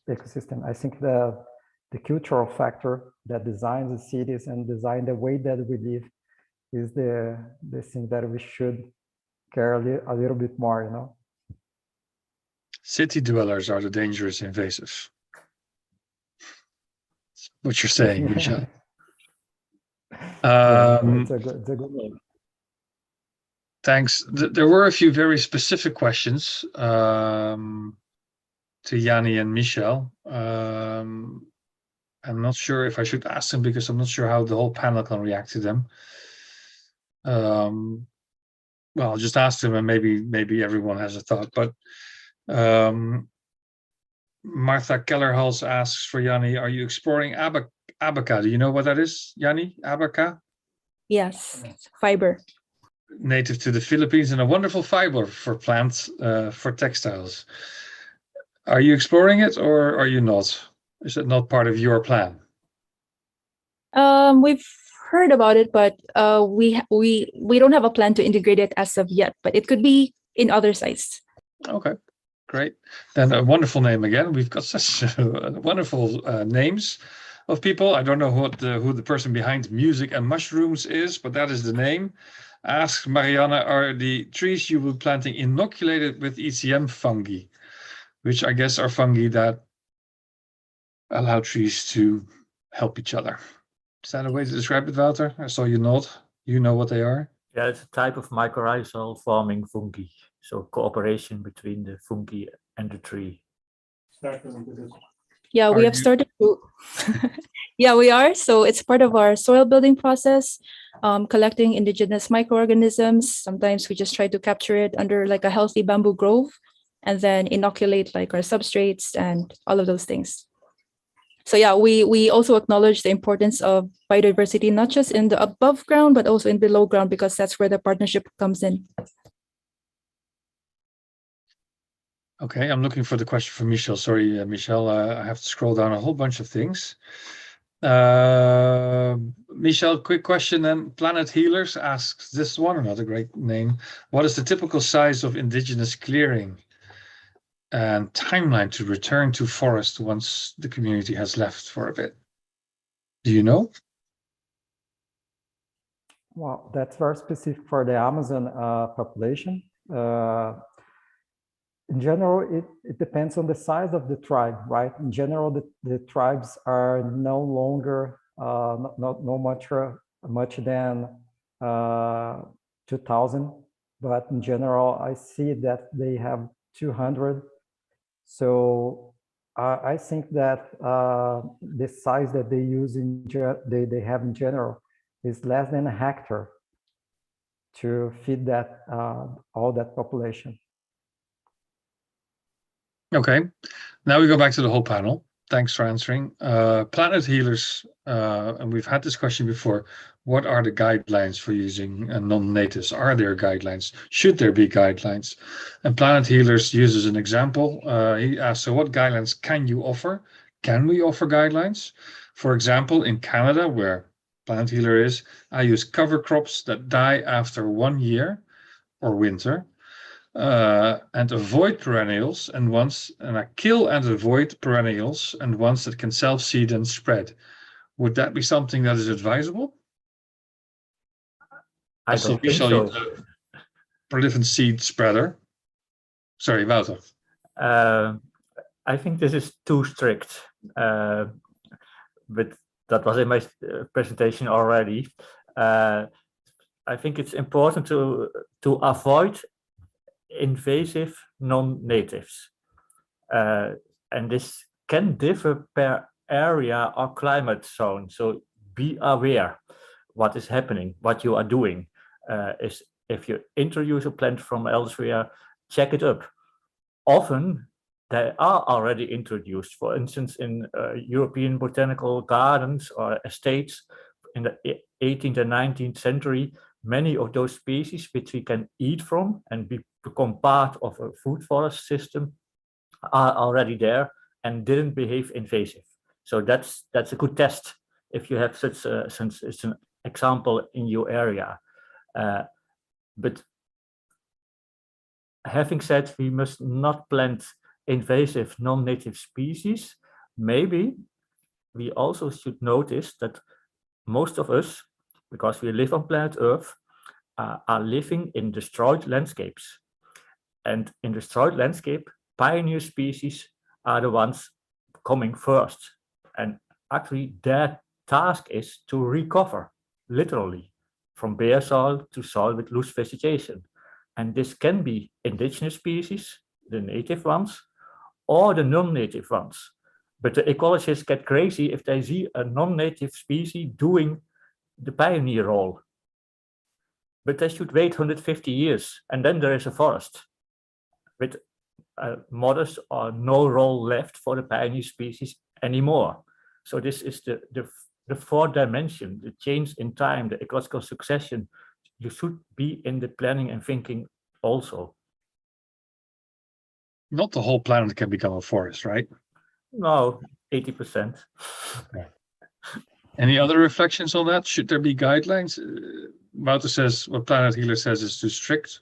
ecosystem. I think the cultural factor that designs the cities and design the way that we live is the thing that we should care a little bit more, you know. City dwellers are the dangerous invasives. That's what you're saying, Michel. It's a good name. Thanks. There were a few very specific questions to Yanni and Michel. I'm not sure if I should ask them because I'm not sure how the whole panel can react to them. Well, I'll just ask them and maybe everyone has a thought. But Martha Kellerhals asks for Yanni, are you exploring abaca? Do you know what that is, Yanni? Abaca? Yes, fiber. Native to the Philippines and a wonderful fiber for plants, for textiles. Are you exploring it or are you not? Is it not part of your plan? We've heard about it, but we don't have a plan to integrate it as of yet. But it could be in other sites. Okay, great. Then a wonderful name again. We've got such wonderful names of people. I don't know who the person behind Music and Mushrooms is, but that is the name. Ask Mariana, are the trees you will be planting inoculated with ECM fungi, which I guess are fungi that allow trees to help each other? Is that a way to describe it, Wouter? I saw you nod. You know what they are? Yeah, it's a type of mycorrhizal farming fungi. So cooperation between the fungi and the tree. Yeah, we have started to. Yeah, we are. So it's part of our soil building process, collecting indigenous microorganisms. Sometimes we just try to capture it under like a healthy bamboo grove and then inoculate like our substrates and all of those things. So yeah, we also acknowledge the importance of biodiversity, not just in the above ground, but also in below ground, because that's where the partnership comes in. Okay, I'm looking for the question from Michel. Sorry, Michel, I have to scroll down a whole bunch of things. Michel, quick question then. Planet Healers asks this one, another great name. What is the typical size of indigenous clearing and timeline to return to forest once the community has left for a bit? Do you know? Well, that's very specific for the Amazon population. In general, it depends on the size of the tribe, right? In general, the tribes are no longer much than 2,000, but in general, I see that they have 200. So I think that the size that they use they have in general is less than a hectare to feed that all that population. Okay, now we go back to the whole panel. Thanks for answering. Planet healers, and we've had this question before. What are the guidelines for using non-natives? Are there guidelines? Should there be guidelines? And Planet Healers uses an example. He asks, so what guidelines can you offer? Can we offer guidelines? For example, in Canada, where Planet Healer is, I use cover crops that die after 1 year or winter. And avoid perennials and I kill and avoid perennials and ones that can self-seed and spread. Would that be something that is advisable? I don't think so. Prolific seed spreader. Sorry, Wouter. I think this is too strict, but that was in my presentation already. I think it's important to avoid invasive non-natives, and this can differ per area or climate zone. So be aware what is happening, what you are doing. Is if you introduce a plant from elsewhere, check it up. Often they are already introduced. For instance, in European botanical gardens or estates in the 18th and 19th century, many of those species which we can eat from and become part of a food forest system are already there and didn't behave invasive. So that's a good test if you have such an example in your area. But having said we must not plant invasive non-native species, maybe we also should notice that most of us, because we live on planet Earth, are living in destroyed landscapes. And in destroyed landscape, pioneer species are the ones coming first. And actually their task is to recover, literally, from bare soil to soil with loose vegetation. And this can be indigenous species, the native ones, or the non-native ones. But the ecologists get crazy if they see a non-native species doing the pioneer role. But they should wait 150 years, and then there is a forest with modest or no role left for the pioneer species anymore. So this is the fourth dimension, the change in time, the ecological succession. You should be in the planning and thinking also. Not the whole planet can become a forest, right? No, 80%. Okay. Any other reflections on that? Should there be guidelines? Wouter says what Planet Healer says is too strict.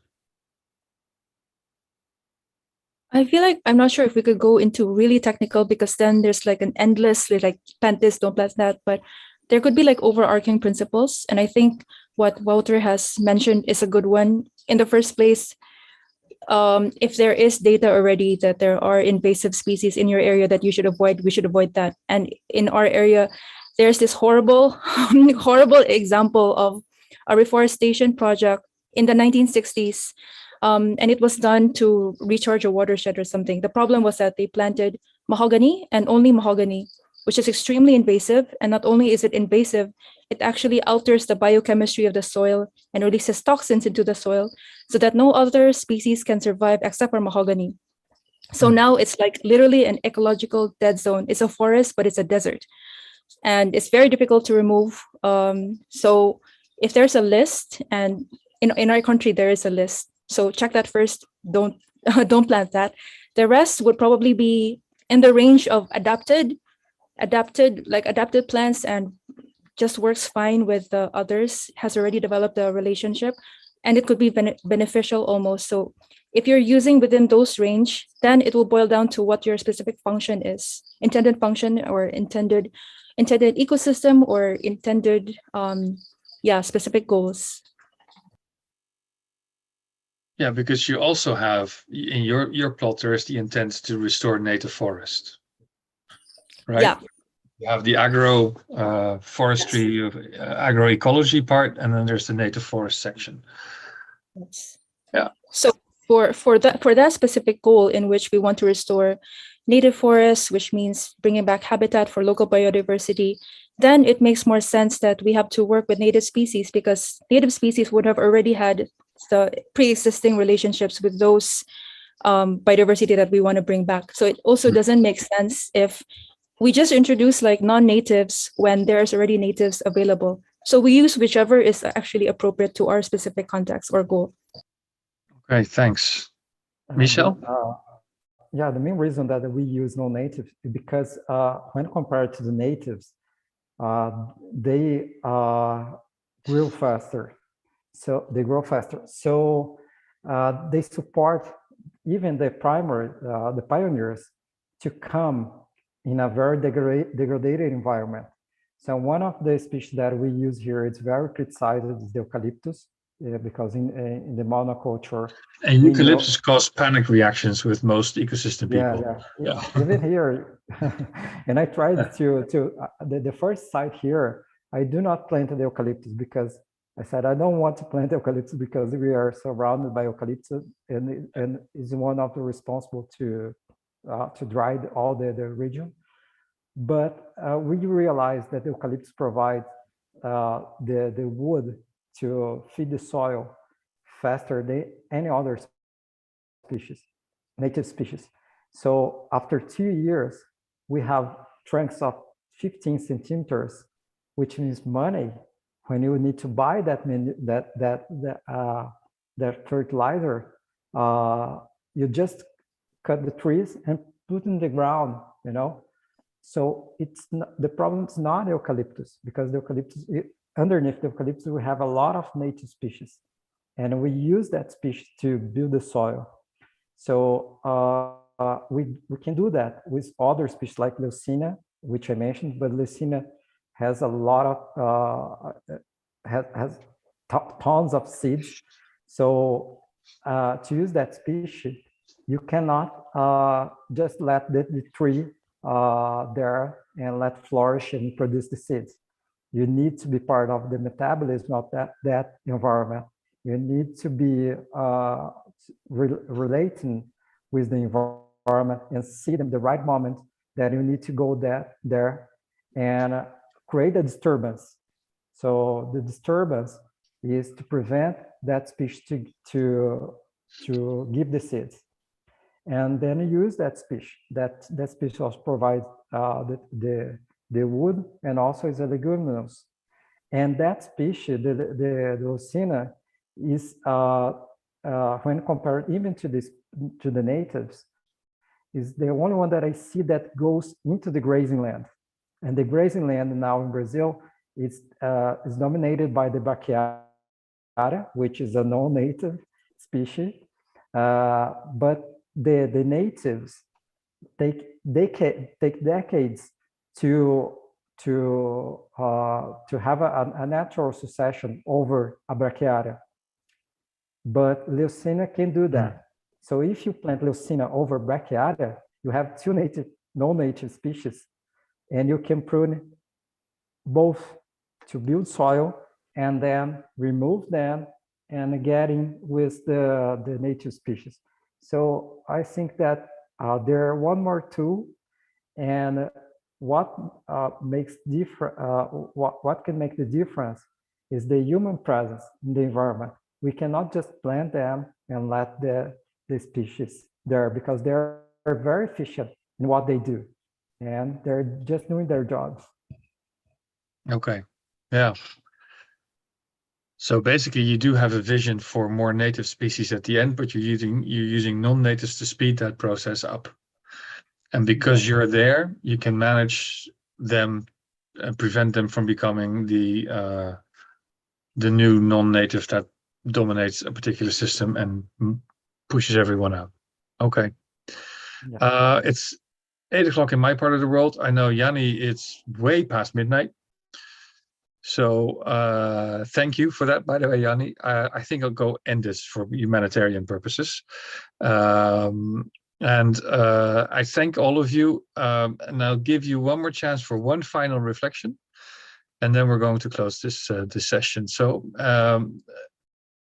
I feel like I'm not sure if we could go into really technical, because then there's like an endless like plant this, don't plant that, but there could be like overarching principles. And I think what Wouter has mentioned is a good one. In the first place, if there is data already that there are invasive species in your area that you should avoid, we should avoid that. And in our area, there's this horrible, horrible example of a reforestation project in the 1960s. And it was done to recharge a watershed or something. The problem was that they planted mahogany and only mahogany, which is extremely invasive. And not only is it invasive, it actually alters the biochemistry of the soil and releases toxins into the soil so that no other species can survive except for mahogany. So now it's like literally an ecological dead zone. It's a forest, but it's a desert. And it's very difficult to remove. So if there's a list, and in our country, there is a list. So check that first. Don't plant that. The rest would probably be in the range of adapted plants and just works fine with the others, has already developed a relationship, and it could be beneficial almost. So if you're using within those range, then it will boil down to what your specific function is, intended function or intended ecosystem or intended specific goals. Yeah, because you also have in your plot there is the intent to restore native forest, right? Yeah. You have the forestry, agroecology part, and then there's the native forest section. Yes. Yeah. So for that specific goal in which we want to restore native forests, which means bringing back habitat for local biodiversity, then it makes more sense that we have to work with native species, because native species would have already had the pre-existing relationships with those biodiversity that we want to bring back. So it also doesn't make sense if we just introduce like non-natives when there's already natives available. So we use whichever is actually appropriate to our specific context or goal. Okay, thanks. Michel? Yeah, the main reason that we use non-native is because when compared to the natives, they grow faster. So they grow faster. So they support even the the pioneers to come in a very degraded environment. So one of the species that we use here, it's very criticized, is the eucalyptus, because in the monoculture. And eucalyptus cause panic reactions with most ecosystem people. Yeah. Even here, and I tried the first site here, I do not plant the eucalyptus because I said, I don't want to plant eucalyptus because we are surrounded by eucalyptus, and is one of the responsible to dry all the region. But we realized that eucalyptus provides the wood to feed the soil faster than any other species, native species. So after 2 years, we have trunks of 15 centimeters, which means money. When you need to buy that fertilizer, you just cut the trees and put in the ground, you know. So it's not, the problem is not eucalyptus, because the eucalyptus, underneath the eucalyptus, we have a lot of native species, and we use that species to build the soil. So we can do that with other species like Leucaena, which I mentioned, but Leucaena has a lot of has tons of seeds. So to use that species, you cannot just let the tree there and let flourish and produce the seeds. You need to be part of the metabolism of that environment. You need to be relating with the environment and see them the right moment that you need to go there and create a disturbance. So the disturbance is to prevent that species to give the seeds. And then use that species. That species also provides the wood, and also is a leguminous. And that species, the Leucaena, is when compared even to the natives, is the only one that I see that goes into the grazing land. And the grazing land now in Brazil is dominated by the brachiaria, which is a non-native species, but the natives take decades to have a natural succession over a brachiaria, but Leucaena can do that. So if you plant Leucaena over brachiaria, you have two non-native species, and you can prune both to build soil and then remove them and get in with the native species. So I think that there are one more tool, and what makes different, what can make the difference is the human presence in the environment. We cannot just plant them and let the species there, because they're very efficient in what they do, and they're just doing their jobs. Okay, yeah. So basically, you do have a vision for more native species at the end, but you're using non-natives to speed that process up. And because you're there, you can manage them and prevent them from becoming the new non-native that dominates a particular system and pushes everyone out. Okay. Yeah. It's 8 o'clock in my part of the world. I know, Yanni, it's way past midnight. So thank you for that, by the way, Yanni. I think I'll go end this for humanitarian purposes. And I thank all of you. And I'll give you one more chance for one final reflection. And then we're going to close this session. So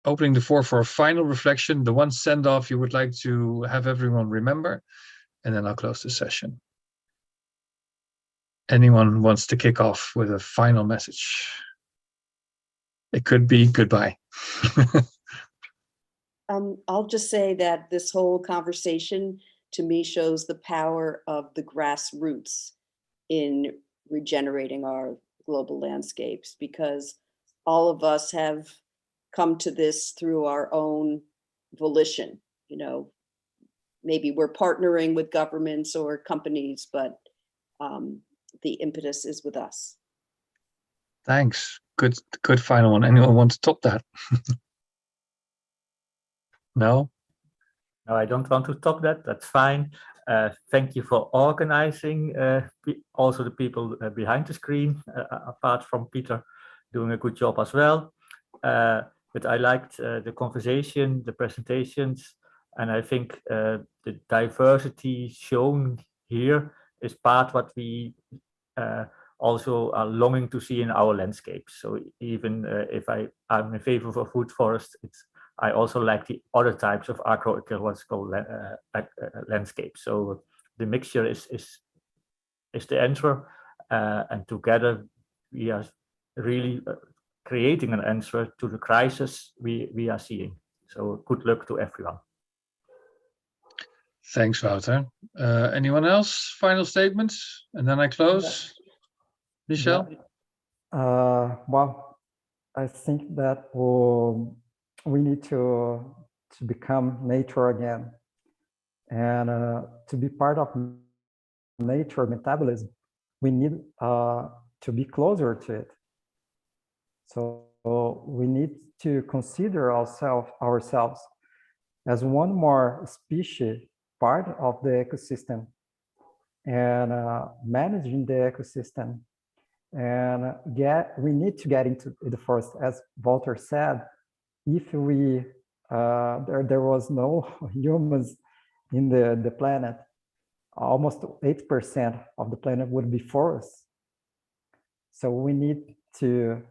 opening the floor for a final reflection, the one send-off you would like to have everyone remember, and then I'll close the session. Anyone wants to kick off with a final message? It could be goodbye. I'll just say that this whole conversation to me shows the power of the grassroots in regenerating our global landscapes, because all of us have come to this through our own volition. You know, maybe we're partnering with governments or companies, but the impetus is with us. Thanks. Good final one. Anyone want to top that? No? No, I don't want to top that. That's fine. Thank you for organizing. Also the people behind the screen, apart from Peter, doing a good job as well. But I liked the conversation, the presentations, and I think the diversity shown here is part what we also are longing to see in our landscapes. So even if I'm in favor of a food forest, I also like the other types of agroecological landscapes. So the mixture is the answer, and together we are really creating an answer to the crisis we are seeing. So good luck to everyone. Thanks, Wouter. Anyone else? Final statements, and then I close. Michel? Well, I think that we need to become nature again, and to be part of nature metabolism, we need to be closer to it. So we need to consider ourselves as one more species part of the ecosystem, and managing the ecosystem. And we need to get into the forest, as Wouter said. If there was no humans in the planet, almost 8% of the planet would be forests. So we need to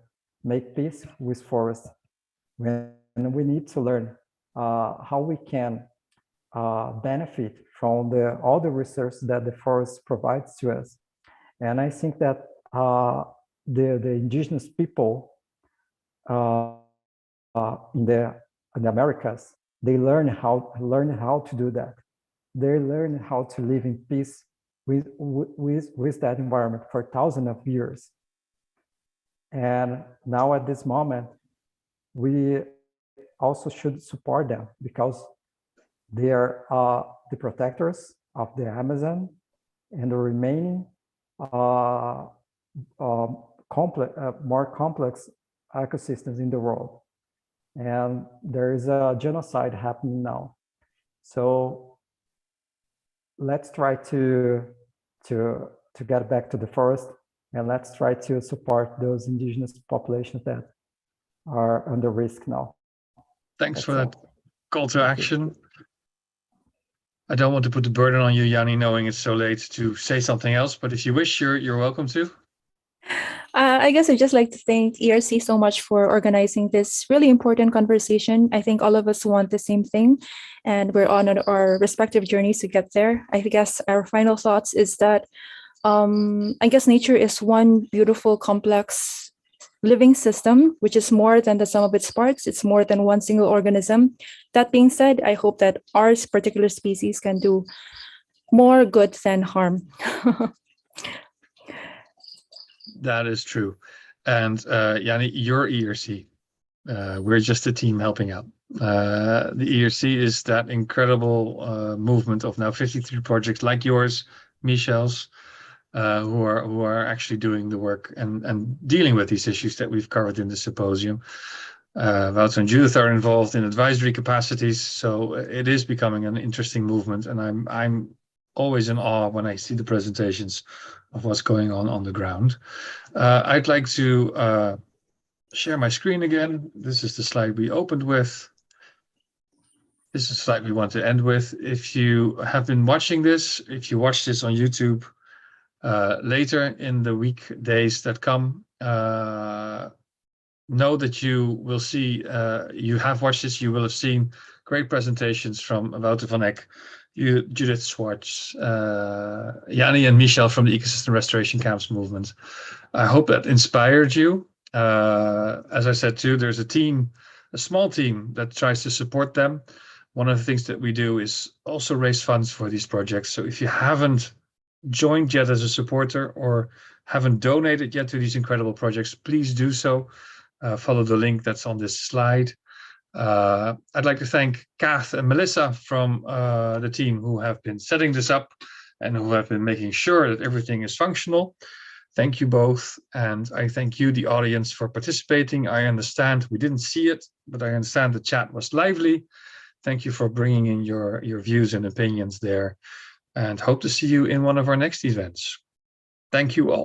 make peace with forests, and we need to learn how we can benefit from all the resources that the forest provides to us. And I think that the indigenous people in the Americas, they learn how to do that. They learn how to live in peace with that environment for thousands of years. And now at this moment, we also should support them, because they are the protectors of the Amazon and the remaining more complex ecosystems in the world. And there is a genocide happening now. So let's try to get back to the forest, and let's try to support those indigenous populations that are under risk now. Thanks for that call to action. I don't want to put the burden on you, Yanni, knowing it's so late to say something else, but if you wish, you're welcome to. I guess I'd just like to thank ERC so much for organizing this really important conversation. I think all of us want the same thing, and we're on our respective journeys to get there. I guess our final thoughts is that I guess nature is one beautiful, complex living system, which is more than the sum of its parts. It's more than one single organism. That being said, I hope that our particular species can do more good than harm. That is true. And Yanni, your ERC, we're just a team helping out. The ERC is that incredible movement of now 53 projects like yours, Michel's, who are actually doing the work and dealing with these issues that we've covered in the symposium. Wouter and Judith are involved in advisory capacities, so it is becoming an interesting movement, and I'm always in awe when I see the presentations of what's going on the ground. I'd like to share my screen again. This is the slide we opened with. This is the slide we want to end with. If you have been watching this, if you watch this on YouTube, later in the weekdays that come, know that you will see, you have watched this, you will have seen great presentations from Wouter van Eck, Judith Schwartz, Yanni and Michel from the Ecosystem Restoration Camps movement. I hope that inspired you. As I said too, there's a small team that tries to support them. One of the things that we do is also raise funds for these projects. So if you haven't joined yet as a supporter or haven't donated yet to these incredible projects, please do so. Follow the link that's on this slide. I'd like to thank Kath and Melissa from the team who have been setting this up and who have been making sure that everything is functional. Thank you both. And I thank you, the audience, for participating. I understand we didn't see it, but I understand the chat was lively. Thank you for bringing in your views and opinions there, and hope to see you in one of our next events. Thank you all.